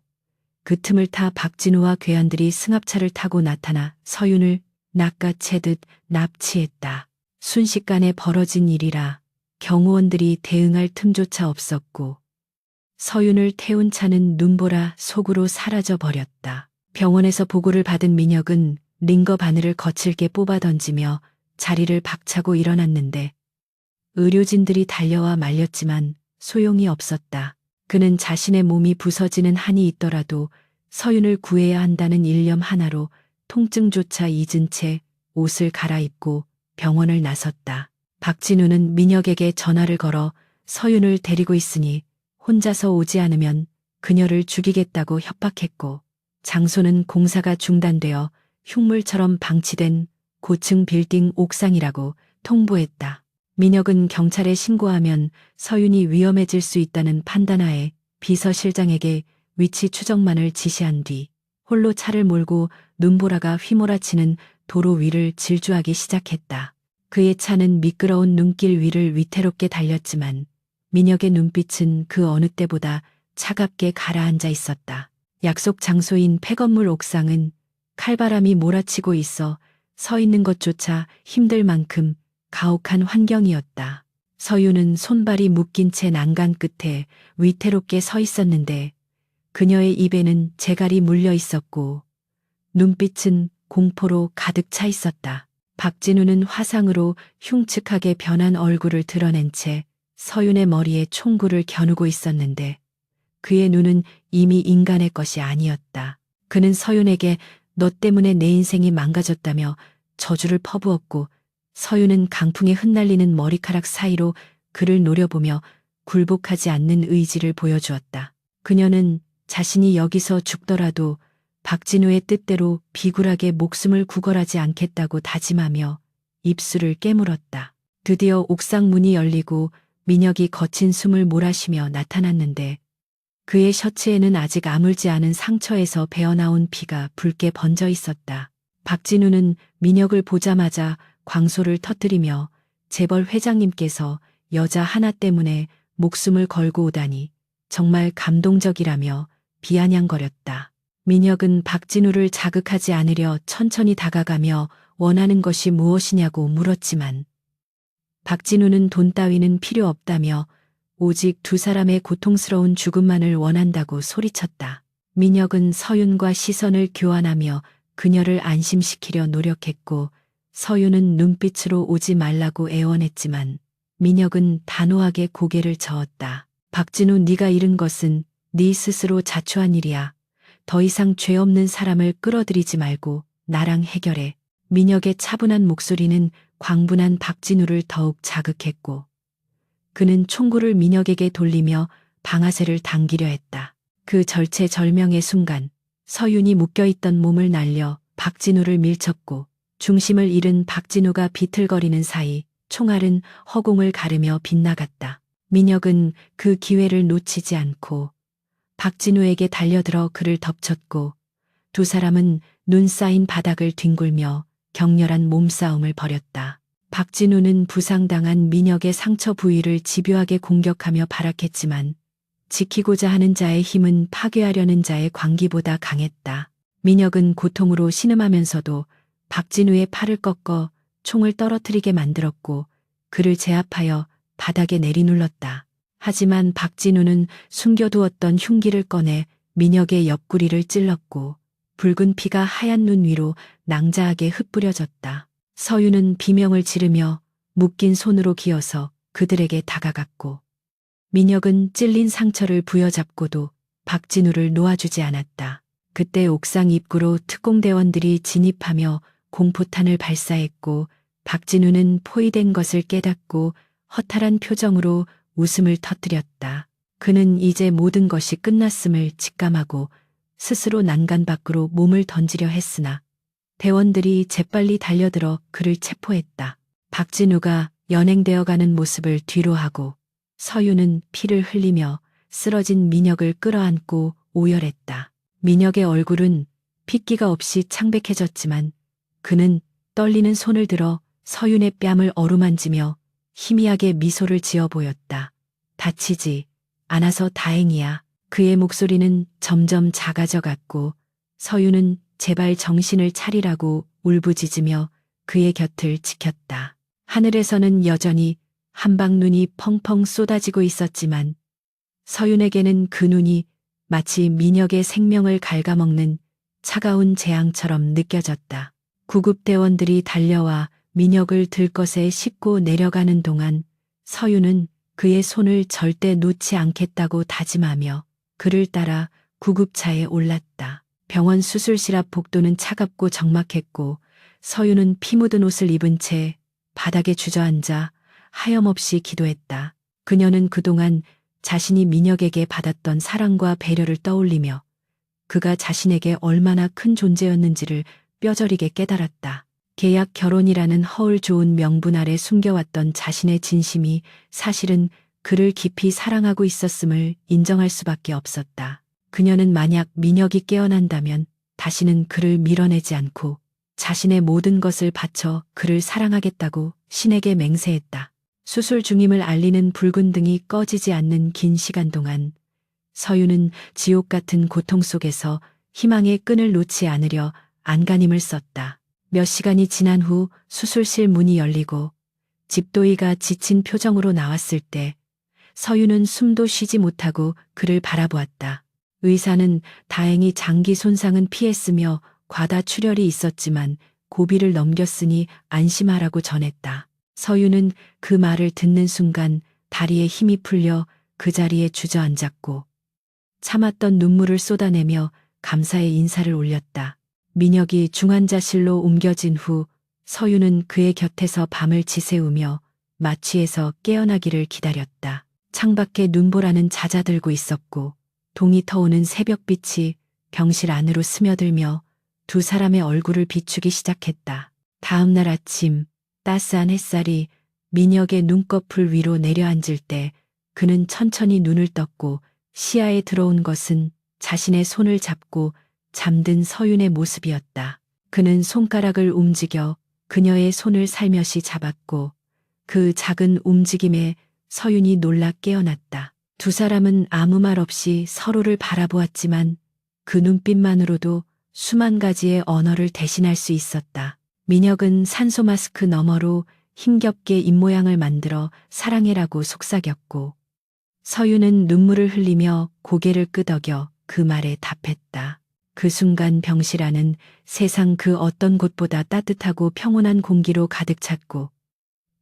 그 틈을 타 박진우와 괴한들이 승합차를 타고 나타나 서윤을 낚아채듯 납치했다. 순식간에 벌어진 일이라 경호원들이 대응할 틈조차 없었고 서윤을 태운 차는 눈보라 속으로 사라져 버렸다. 병원에서 보고를 받은 민혁은 링거 바늘을 거칠게 뽑아 던지며 자리를 박차고 일어났는데 의료진들이 달려와 말렸지만 소용이 없었다. 그는 자신의 몸이 부서지는 한이 있더라도 서윤을 구해야 한다는 일념 하나로 통증조차 잊은 채 옷을 갈아입고 병원을 나섰다. 박진우는 민혁에게 전화를 걸어 서윤을 데리고 있으니 혼자서 오지 않으면 그녀를 죽이겠다고 협박했고 장소는 공사가 중단되어 흉물처럼 방치된 고층 빌딩 옥상이라고 통보했다. 민혁은 경찰에 신고하면 서윤이 위험해질 수 있다는 판단하에 비서실장에게 위치 추적만을 지시한 뒤 홀로 차를 몰고 눈보라가 휘몰아치는 도로 위를 질주하기 시작했다. 그의 차는 미끄러운 눈길 위를 위태롭게 달렸지만 민혁의 눈빛은 그 어느 때보다 차갑게 가라앉아 있었다. 약속 장소인 폐건물 옥상은 칼바람이 몰아치고 있어 서 있는 것조차 힘들 만큼 가혹한 환경이었다. 서윤은 손발이 묶인 채 난간 끝에 위태롭게 서 있었는데 그녀의 입에는 재갈이 물려 있었고 눈빛은 공포로 가득 차 있었다. 박진우는 화상으로 흉측하게 변한 얼굴을 드러낸 채 서윤의 머리에 총구를 겨누고 있었는데 그의 눈은 이미 인간의 것이 아니었다. 그는 서윤에게 너 때문에 내 인생이 망가졌다며 저주를 퍼부었고 서윤은 강풍에 흩날리는 머리카락 사이로 그를 노려보며 굴복하지 않는 의지를 보여주었다. 그녀는 자신이 여기서 죽더라도 박진우의 뜻대로 비굴하게 목숨을 구걸하지 않겠다고 다짐하며 입술을 깨물었다. 드디어 옥상 문이 열리고 민혁이 거친 숨을 몰아쉬며 나타났는데 그의 셔츠에는 아직 아물지 않은 상처에서 배어나온 피가 붉게 번져 있었다. 박진우는 민혁을 보자마자 광소를 터뜨리며 재벌 회장님께서 여자 하나 때문에 목숨을 걸고 오다니 정말 감동적이라며 비아냥거렸다. 민혁은 박진우를 자극하지 않으려 천천히 다가가며 원하는 것이 무엇이냐고 물었지만 박진우는 돈 따위는 필요 없다며 오직 두 사람의 고통스러운 죽음만을 원한다고 소리쳤다. 민혁은 서윤과 시선을 교환하며 그녀를 안심시키려 노력했고 서윤은 눈빛으로 오지 말라고 애원했지만 민혁은 단호하게 고개를 저었다. 박진우, 네가 잃은 것은 네 스스로 자초한 일이야. 더 이상 죄 없는 사람을 끌어들이지 말고 나랑 해결해. 민혁의 차분한 목소리는 광분한 박진우를 더욱 자극했고 그는 총구를 민혁에게 돌리며 방아쇠를 당기려 했다. 그 절체절명의 순간 서윤이 묶여있던 몸을 날려 박진우를 밀쳤고 중심을 잃은 박진우가 비틀거리는 사이 총알은 허공을 가르며 빗나갔다. 민혁은 그 기회를 놓치지 않고 박진우에게 달려들어 그를 덮쳤고 두 사람은 눈 쌓인 바닥을 뒹굴며 격렬한 몸싸움을 벌였다. 박진우는 부상당한 민혁의 상처 부위를 집요하게 공격하며 발악했지만 지키고자 하는 자의 힘은 파괴하려는 자의 광기보다 강했다. 민혁은 고통으로 신음하면서도 박진우의 팔을 꺾어 총을 떨어뜨리게 만들었고 그를 제압하여 바닥에 내리눌렀다. 하지만 박진우는 숨겨두었던 흉기를 꺼내 민혁의 옆구리를 찔렀고 붉은 피가 하얀 눈 위로 낭자하게 흩뿌려졌다. 서윤은 비명을 지르며 묶인 손으로 기어서 그들에게 다가갔고 민혁은 찔린 상처를 부여잡고도 박진우를 놓아주지 않았다. 그때 옥상 입구로 특공대원들이 진입하며 공포탄을 발사했고 박진우는 포위된 것을 깨닫고 허탈한 표정으로 웃음을 터뜨렸다. 그는 이제 모든 것이 끝났음을 직감하고 스스로 난간 밖으로 몸을 던지려 했으나 대원들이 재빨리 달려들어 그를 체포했다. 박진우가 연행되어 가는 모습을 뒤로하고 서윤은 피를 흘리며 쓰러진 민혁을 끌어안고 오열했다. 민혁의 얼굴은 핏기가 없이 창백해졌지만 그는 떨리는 손을 들어 서윤의 뺨을 어루만지며 희미하게 미소를 지어 보였다. 다치지 않아서 다행이야. 그의 목소리는 점점 작아져 갔고 서윤은 제발 정신을 차리라고 울부짖으며 그의 곁을 지켰다. 하늘에서는 여전히 한방눈이 펑펑 쏟아지고 있었지만 서윤에게는 그 눈이 마치 민혁의 생명을 갉아먹는 차가운 재앙처럼 느껴졌다. 구급대원들이 달려와 민혁을 들것에 싣고 내려가는 동안 서윤은 그의 손을 절대 놓지 않겠다고 다짐하며 그를 따라 구급차에 올랐다. 병원 수술실 앞 복도는 차갑고 적막했고 서윤은 피 묻은 옷을 입은 채 바닥에 주저앉아 하염없이 기도했다. 그녀는 그동안 자신이 민혁에게 받았던 사랑과 배려를 떠올리며 그가 자신에게 얼마나 큰 존재였는지를 뼈저리게 깨달았다. 계약 결혼이라는 허울 좋은 명분 아래 숨겨왔던 자신의 진심이 사실은 그를 깊이 사랑하고 있었음을 인정할 수밖에 없었다. 그녀는 만약 민혁이 깨어난다면 다시는 그를 밀어내지 않고 자신의 모든 것을 바쳐 그를 사랑하겠다고 신에게 맹세했다. 수술 중임을 알리는 붉은 등이 꺼지지 않는 긴 시간 동안 서윤은 지옥 같은 고통 속에서 희망의 끈을 놓지 않으려 안간힘을 썼다. 몇 시간이 지난 후 수술실 문이 열리고 집도이가 지친 표정으로 나왔을 때 서윤은 숨도 쉬지 못하고 그를 바라보았다. 의사는 다행히 장기 손상은 피했으며 과다 출혈이 있었지만 고비를 넘겼으니 안심하라고 전했다. 서윤은 그 말을 듣는 순간 다리에 힘이 풀려 그 자리에 주저앉았고 참았던 눈물을 쏟아내며 감사의 인사를 올렸다. 민혁이 중환자실로 옮겨진 후 서윤은 그의 곁에서 밤을 지새우며 마취해서 깨어나기를 기다렸다. 창밖에 눈보라는 잦아들고 있었고 동이 터오는 새벽빛이 병실 안으로 스며들며 두 사람의 얼굴을 비추기 시작했다. 다음 날 아침 따스한 햇살이 민혁의 눈꺼풀 위로 내려앉을 때 그는 천천히 눈을 떴고 시야에 들어온 것은 자신의 손을 잡고 잠든 서윤의 모습이었다. 그는 손가락을 움직여 그녀의 손을 살며시 잡았고 그 작은 움직임에 서윤이 놀라 깨어났다. 두 사람은 아무 말 없이 서로를 바라보았지만 그 눈빛만으로도 수만 가지의 언어를 대신할 수 있었다. 민혁은 산소 마스크 너머로 힘겹게 입모양을 만들어 사랑해라고 속삭였고 서윤은 눈물을 흘리며 고개를 끄덕여 그 말에 답했다. 그 순간 병실 안은 세상 그 어떤 곳보다 따뜻하고 평온한 공기로 가득 찼고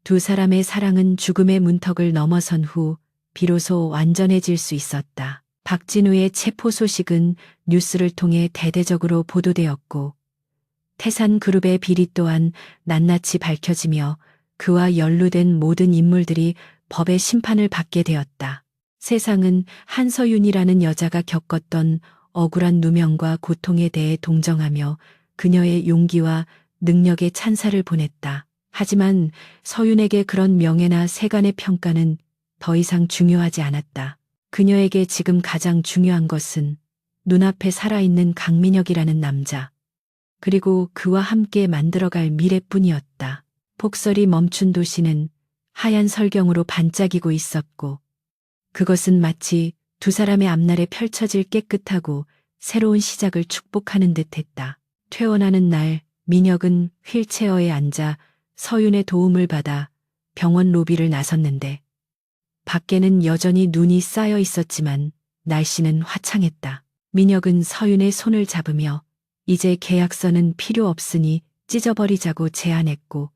두 사람의 사랑은 죽음의 문턱을 넘어선 후 비로소 완전해질 수 있었다. 박진우의 체포 소식은 뉴스를 통해 대대적으로 보도되었고 태산그룹의 비리 또한 낱낱이 밝혀지며 그와 연루된 모든 인물들이 법의 심판을 받게 되었다. 세상은 한서윤이라는 여자가 겪었던 억울한 누명과 고통에 대해 동정하며 그녀의 용기와 능력에 찬사를 보냈다. 하지만 서윤에게 그런 명예나 세간의 평가는 더 이상 중요하지 않았다. 그녀에게 지금 가장 중요한 것은 눈앞에 살아있는 강민혁이라는 남자, 그리고 그와 함께 만들어갈 미래뿐이었다. 폭설이 멈춘 도시는 하얀 설경으로 반짝이고 있었고 그것은 마치 두 사람의 앞날에 펼쳐질 깨끗하고 새로운 시작을 축복하는 듯했다. 퇴원하는 날 민혁은 휠체어에 앉아 서윤의 도움을 받아 병원 로비를 나섰는데 밖에는 여전히 눈이 쌓여 있었지만 날씨는 화창했다. 민혁은 서윤의 손을 잡으며 이제 계약서는 필요 없으니 찢어버리자고 제안했고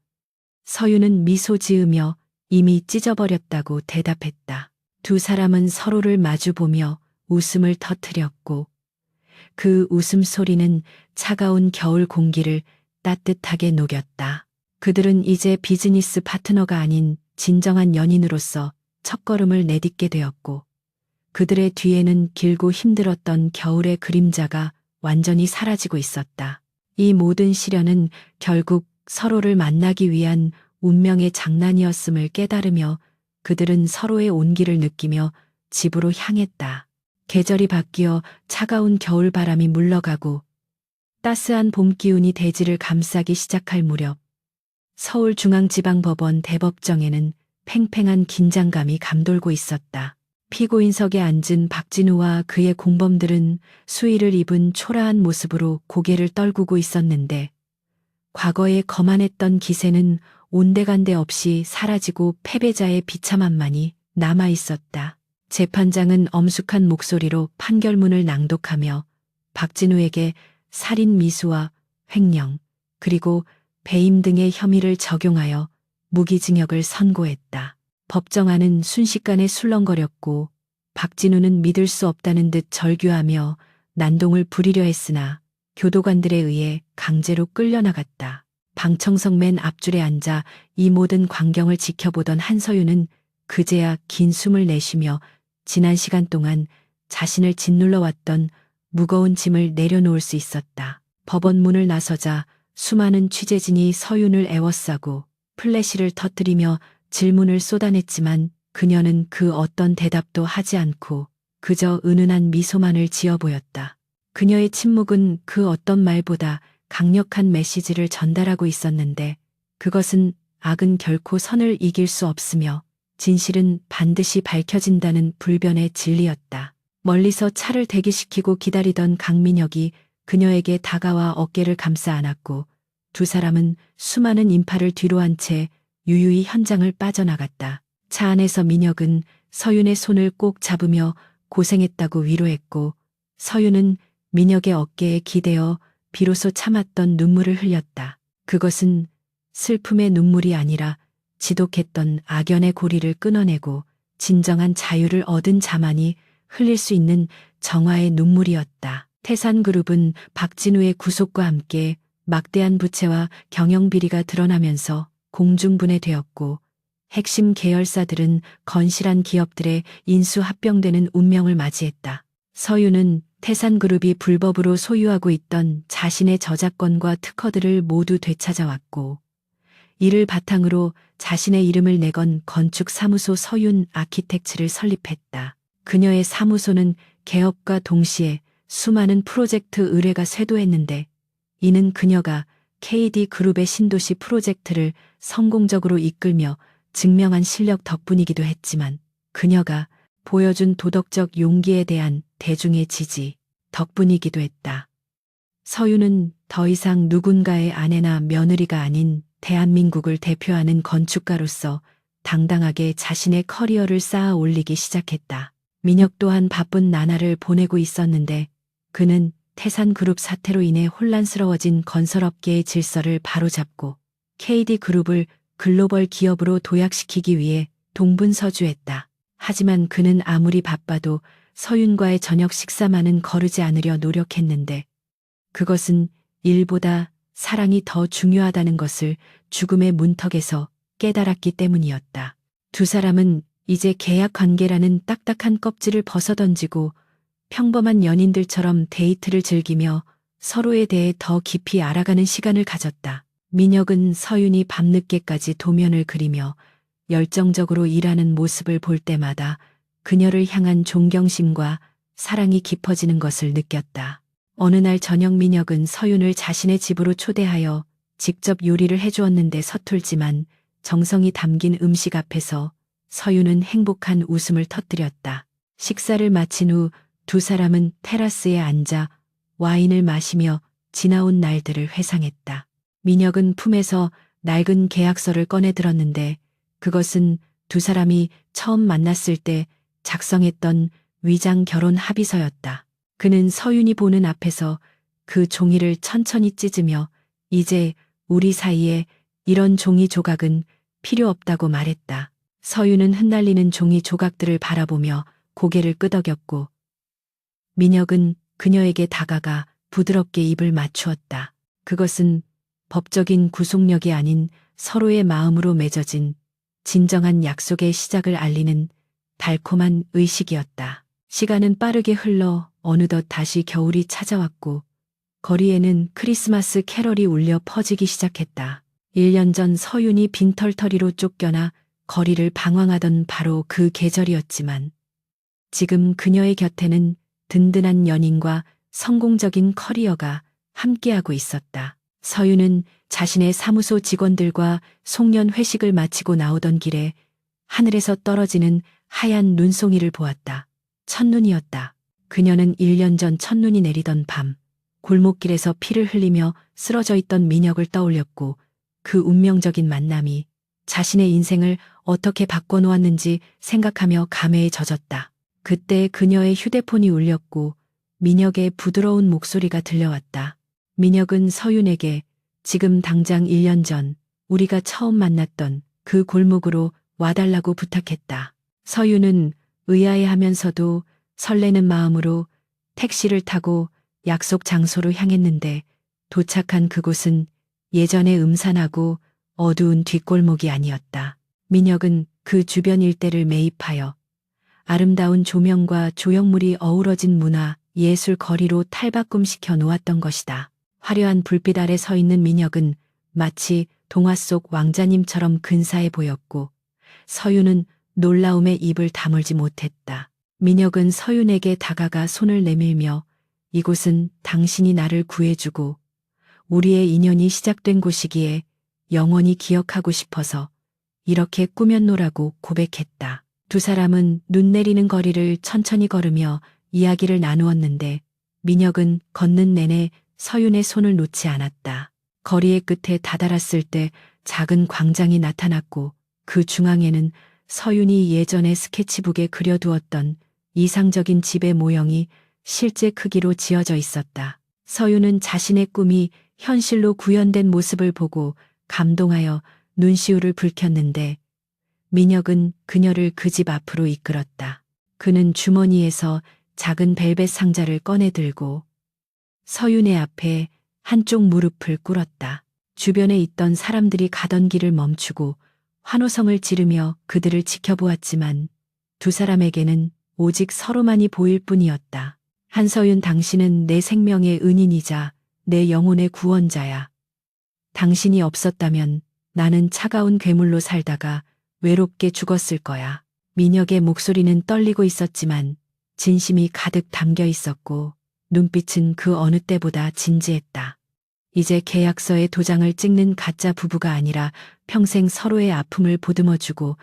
서윤은 미소 지으며 이미 찢어버렸다고 대답했다. 두 사람은 서로를 마주보며 웃음을 터뜨렸고 그 웃음소리는 차가운 겨울 공기를 따뜻하게 녹였다. 그들은 이제 비즈니스 파트너가 아닌 진정한 연인으로서 첫걸음을 내딛게 되었고 그들의 뒤에는 길고 힘들었던 겨울의 그림자가 완전히 사라지고 있었다. 이 모든 시련은 결국 서로를 만나기 위한 운명의 장난이었음을 깨달으며 그들은 서로의 온기를 느끼며 집으로 향했다. 계절이 바뀌어 차가운 겨울바람이 물러가고 따스한 봄 기운이 대지를 감싸기 시작할 무렵 서울중앙지방법원 대법정에는 팽팽한 긴장감이 감돌고 있었다. 피고인석에 앉은 박진우와 그의 공범들은 수의를 입은 초라한 모습으로 고개를 떨구고 있었는데 과거에 거만했던 기세는 온데간데 없이 사라지고 패배자의 비참함만이 남아 있었다. 재판장은 엄숙한 목소리로 판결문을 낭독하며 박진우에게 살인 미수와 횡령 그리고 배임 등의 혐의를 적용하여 무기징역을 선고했다. 법정안은 순식간에 술렁거렸고 박진우는 믿을 수 없다는 듯 절규하며 난동을 부리려 했으나 교도관들에 의해 강제로 끌려나갔다. 방청석 맨 앞줄에 앉아 이 모든 광경을 지켜보던 한서윤은 그제야 긴 숨을 내쉬며 지난 시간 동안 자신을 짓눌러 왔던 무거운 짐을 내려놓을 수 있었다. 법원 문을 나서자 수많은 취재진이 서윤을 에워싸고 플래시를 터뜨리며 질문을 쏟아냈지만 그녀는 그 어떤 대답도 하지 않고 그저 은은한 미소만을 지어 보였다. 그녀의 침묵은 그 어떤 말보다 강력한 메시지를 전달하고 있었는데 그것은 악은 결코 선을 이길 수 없으며 진실은 반드시 밝혀진다는 불변의 진리였다. 멀리서 차를 대기시키고 기다리던 강민혁이 그녀에게 다가와 어깨를 감싸 안았고 두 사람은 수많은 인파를 뒤로 한 채 유유히 현장을 빠져나갔다. 차 안에서 민혁은 서윤의 손을 꼭 잡으며 고생했다고 위로했고 서윤은 민혁의 어깨에 기대어 비로소 참았던 눈물을 흘렸다. 그것은 슬픔의 눈물이 아니라 지독했던 악연의 고리를 끊어내고 진정한 자유를 얻은 자만이 흘릴 수 있는 정화의 눈물이었다. 태산그룹은 박진우의 구속과 함께 막대한 부채와 경영비리가 드러나면서 공중분해되었고 핵심 계열사들은 건실한 기업들의 인수합병되는 운명을 맞이했다. 서윤은 태산그룹이 불법으로 소유하고 있던 자신의 저작권과 특허들을 모두 되찾아왔고 이를 바탕으로 자신의 이름을 내건 건축사무소 서윤 아키텍츠를 설립했다. 그녀의 사무소는 개업과 동시에 수많은 프로젝트 의뢰가 쇄도했는데 이는 그녀가 KD그룹의 신도시 프로젝트를 성공적으로 이끌며 증명한 실력 덕분이기도 했지만 그녀가 보여준 도덕적 용기에 대한 대중의 지지 덕분이기도 했다. 서윤은 더 이상 누군가의 아내나 며느리가 아닌 대한민국을 대표하는 건축가로서 당당하게 자신의 커리어를 쌓아 올리기 시작했다. 민혁 또한 바쁜 나날을 보내고 있었는데 그는 태산그룹 사태로 인해 혼란스러워진 건설업계의 질서를 바로잡고 KD그룹을 글로벌 기업으로 도약시키기 위해 동분서주했다. 하지만 그는 아무리 바빠도 서윤과의 저녁 식사만은 거르지 않으려 노력했는데 그것은 일보다 사랑이 더 중요하다는 것을 죽음의 문턱에서 깨달았기 때문이었다. 두 사람은 이제 계약 관계라는 딱딱한 껍질을 벗어던지고 평범한 연인들처럼 데이트를 즐기며 서로에 대해 더 깊이 알아가는 시간을 가졌다. 민혁은 서윤이 밤늦게까지 도면을 그리며 열정적으로 일하는 모습을 볼 때마다 그녀를 향한 존경심과 사랑이 깊어지는 것을 느꼈다. 어느 날 저녁 민혁은 서윤을 자신의 집으로 초대하여 직접 요리를 해주었는데 서툴지만 정성이 담긴 음식 앞에서 서윤은 행복한 웃음을 터뜨렸다. 식사를 마친 후 두 사람은 테라스에 앉아 와인을 마시며 지나온 날들을 회상했다. 민혁은 품에서 낡은 계약서를 꺼내 들었는데 그것은 두 사람이 처음 만났을 때 작성했던 위장 결혼 합의서였다. 그는 서윤이 보는 앞에서 그 종이를 천천히 찢으며 이제 우리 사이에 이런 종이 조각은 필요 없다고 말했다. 서유는 흩날리는 종이 조각들을 바라보며 고개를 끄덕였고 민혁은 그녀에게 다가가 부드럽게 입을 맞추었다. 그것은 법적인 구속력이 아닌 서로의 마음으로 맺어진 진정한 약속의 시작을 알리는 달콤한 의식이었다. 시간은 빠르게 흘러 어느덧 다시 겨울이 찾아왔고 거리에는 크리스마스 캐럴이 울려 퍼지기 시작했다. 1년 전 서윤이 빈털터리로 쫓겨나 거리를 방황하던 바로 그 계절이었지만 지금 그녀의 곁에는 든든한 연인과 성공적인 커리어가 함께하고 있었다. 서윤은 자신의 사무소 직원들과 송년 회식을 마치고 나오던 길에 하늘에서 떨어지는 하얀 눈송이를 보았다. 첫눈이었다. 그녀는 1년 전 첫눈이 내리던 밤 골목길에서 피를 흘리며 쓰러져 있던 민혁을 떠올렸고 그 운명적인 만남이 자신의 인생을 어떻게 바꿔놓았는지 생각하며 감회에 젖었다. 그때 그녀의 휴대폰이 울렸고 민혁의 부드러운 목소리가 들려왔다. 민혁은 서윤에게 지금 당장 1년 전 우리가 처음 만났던 그 골목으로 와달라고 부탁했다. 서윤은 의아해하면서도 설레는 마음으로 택시를 타고 약속 장소로 향했는데 도착한 그곳은 예전의 음산하고 어두운 뒷골목이 아니었다. 민혁은 그 주변 일대를 매입하여 아름다운 조명과 조형물이 어우러진 문화 예술 거리로 탈바꿈시켜 놓았던 것이다. 화려한 불빛 아래 서 있는 민혁은 마치 동화 속 왕자님처럼 근사해 보였고 서윤은 놀라움에 입을 다물지 못했다. 민혁은 서윤에게 다가가 손을 내밀며 이곳은 당신이 나를 구해주고 우리의 인연이 시작된 곳이기에 영원히 기억하고 싶어서 이렇게 꾸몄노라고 고백했다. 두 사람은 눈 내리는 거리를 천천히 걸으며 이야기를 나누었는데 민혁은 걷는 내내 서윤의 손을 놓지 않았다. 거리의 끝에 다다랐을 때 작은 광장이 나타났고 그 중앙에는 서윤이 예전에 스케치북에 그려두었던 이상적인 집의 모형이 실제 크기로 지어져 있었다. 서윤은 자신의 꿈이 현실로 구현된 모습을 보고 감동하여 눈시울을 붉혔는데 민혁은 그녀를 그 집 앞으로 이끌었다. 그는 주머니에서 작은 벨벳 상자를 꺼내 들고 서윤의 앞에 한쪽 무릎을 꿇었다. 주변에 있던 사람들이 가던 길을 멈추고 환호성을 지르며 그들을 지켜보았지만 두 사람에게는 오직 서로만이 보일 뿐이었다. 한서윤, 당신은 내 생명의 은인이자 내 영혼의 구원자야. 당신이 없었다면 나는 차가운 괴물로 살다가 외롭게 죽었을 거야. 민혁의 목소리는 떨리고 있었지만 진심이 가득 담겨 있었고 눈빛은 그 어느 때보다 진지했다. 이제 계약서에 도장을 찍는 가짜 부부가 아니라 평생 서로의 아픔을 보듬어주고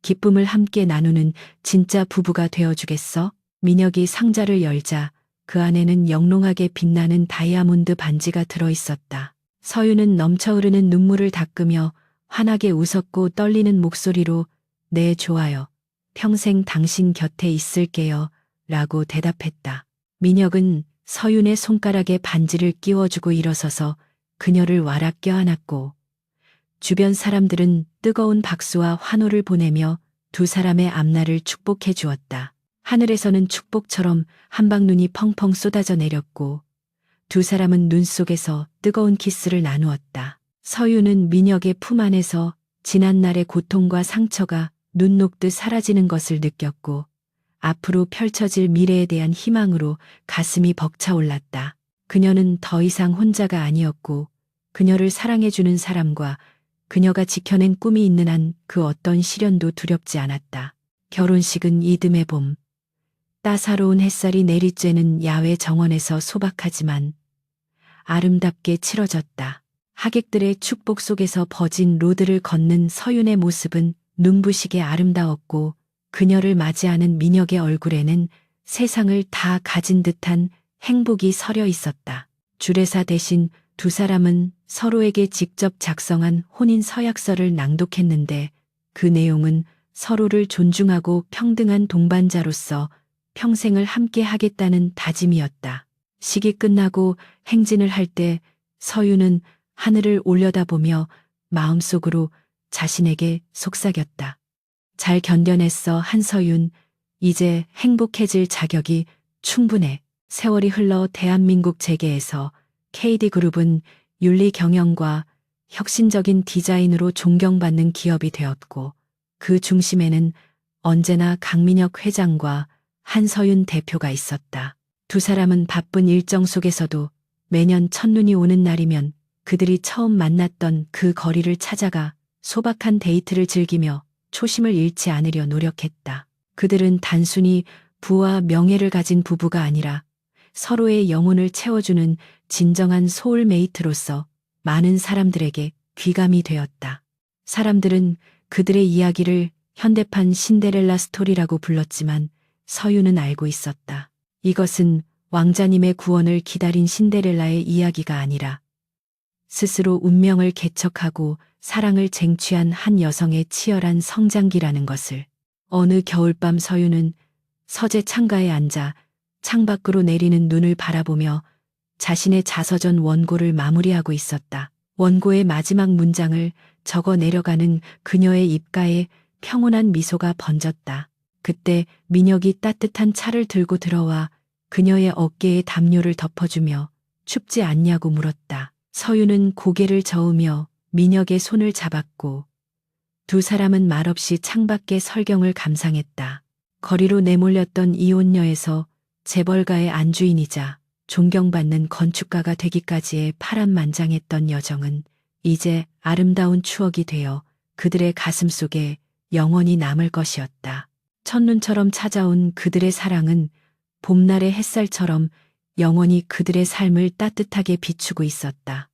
기쁨을 함께 나누는 진짜 부부가 되어주겠어? 민혁이 상자를 열자 그 안에는 영롱하게 빛나는 다이아몬드 반지가 들어있었다. 서윤은 넘쳐흐르는 눈물을 닦으며 환하게 웃었고 떨리는 목소리로 네, 좋아요. 평생 당신 곁에 있을게요. 라고 대답했다. 민혁은 서윤의 손가락에 반지를 끼워주고 일어서서 그녀를 와락 껴안았고 주변 사람들은 뜨거운 박수와 환호를 보내며 두 사람의 앞날을 축복해 주었다. 하늘에서는 축복처럼 한방눈이 펑펑 쏟아져 내렸고 두 사람은 눈 속에서 뜨거운 키스를 나누었다. 서윤은 민혁의 품 안에서 지난날의 고통과 상처가 눈 녹듯 사라지는 것을 느꼈고 앞으로 펼쳐질 미래에 대한 희망으로 가슴이 벅차올랐다. 그녀는 더 이상 혼자가 아니었고 그녀를 사랑해주는 사람과 그녀가 지켜낸 꿈이 있는 한 그 어떤 시련도 두렵지 않았다. 결혼식은 이듬해 봄. 따사로운 햇살이 내리쬐는 야외 정원에서 소박하지만 아름답게 치러졌다. 하객들의 축복 속에서 버진 로드를 걷는 서윤의 모습은 눈부시게 아름다웠고 그녀를 맞이하는 민혁의 얼굴에는 세상을 다 가진 듯한 행복이 서려 있었다. 주례사 대신 두 사람은 서로에게 직접 작성한 혼인 서약서를 낭독했는데 그 내용은 서로를 존중하고 평등한 동반자로서 평생을 함께 하겠다는 다짐이었다. 식이 끝나고 행진을 할 때 서유는 하늘을 올려다보며 마음속으로 자신에게 속삭였다. 잘 견뎌냈어, 한서윤. 이제 행복해질 자격이 충분해. 세월이 흘러 대한민국 재계에서 KD그룹은 윤리 경영과 혁신적인 디자인으로 존경받는 기업이 되었고, 그 중심에는 언제나 강민혁 회장과 한서윤 대표가 있었다. 두 사람은 바쁜 일정 속에서도 매년 첫눈이 오는 날이면 그들이 처음 만났던 그 거리를 찾아가 소박한 데이트를 즐기며 초심을 잃지 않으려 노력했다. 그들은 단순히 부와 명예를 가진 부부가 아니라 서로의 영혼을 채워주는 진정한 소울메이트로서 많은 사람들에게 귀감이 되었다. 사람들은 그들의 이야기를 현대판 신데렐라 스토리라고 불렀지만 서유는 알고 있었다. 이것은 왕자님의 구원을 기다린 신데렐라의 이야기가 아니라 스스로 운명을 개척하고 사랑을 쟁취한 한 여성의 치열한 성장기라는 것을. 어느 겨울밤 서유는 서재 창가에 앉아 창밖으로 내리는 눈을 바라보며 자신의 자서전 원고를 마무리하고 있었다. 원고의 마지막 문장을 적어 내려가는 그녀의 입가에 평온한 미소가 번졌다. 그때 민혁이 따뜻한 차를 들고 들어와 그녀의 어깨에 담요를 덮어주며 춥지 않냐고 물었다. 서유는 고개를 저으며 민혁의 손을 잡았고 두 사람은 말없이 창밖의 설경을 감상했다. 거리로 내몰렸던 이혼녀에서 재벌가의 안주인이자 존경받는 건축가가 되기까지의 파란만장했던 여정은 이제 아름다운 추억이 되어 그들의 가슴 속에 영원히 남을 것이었다. 첫눈처럼 찾아온 그들의 사랑은 봄날의 햇살처럼 영원히 그들의 삶을 따뜻하게 비추고 있었다.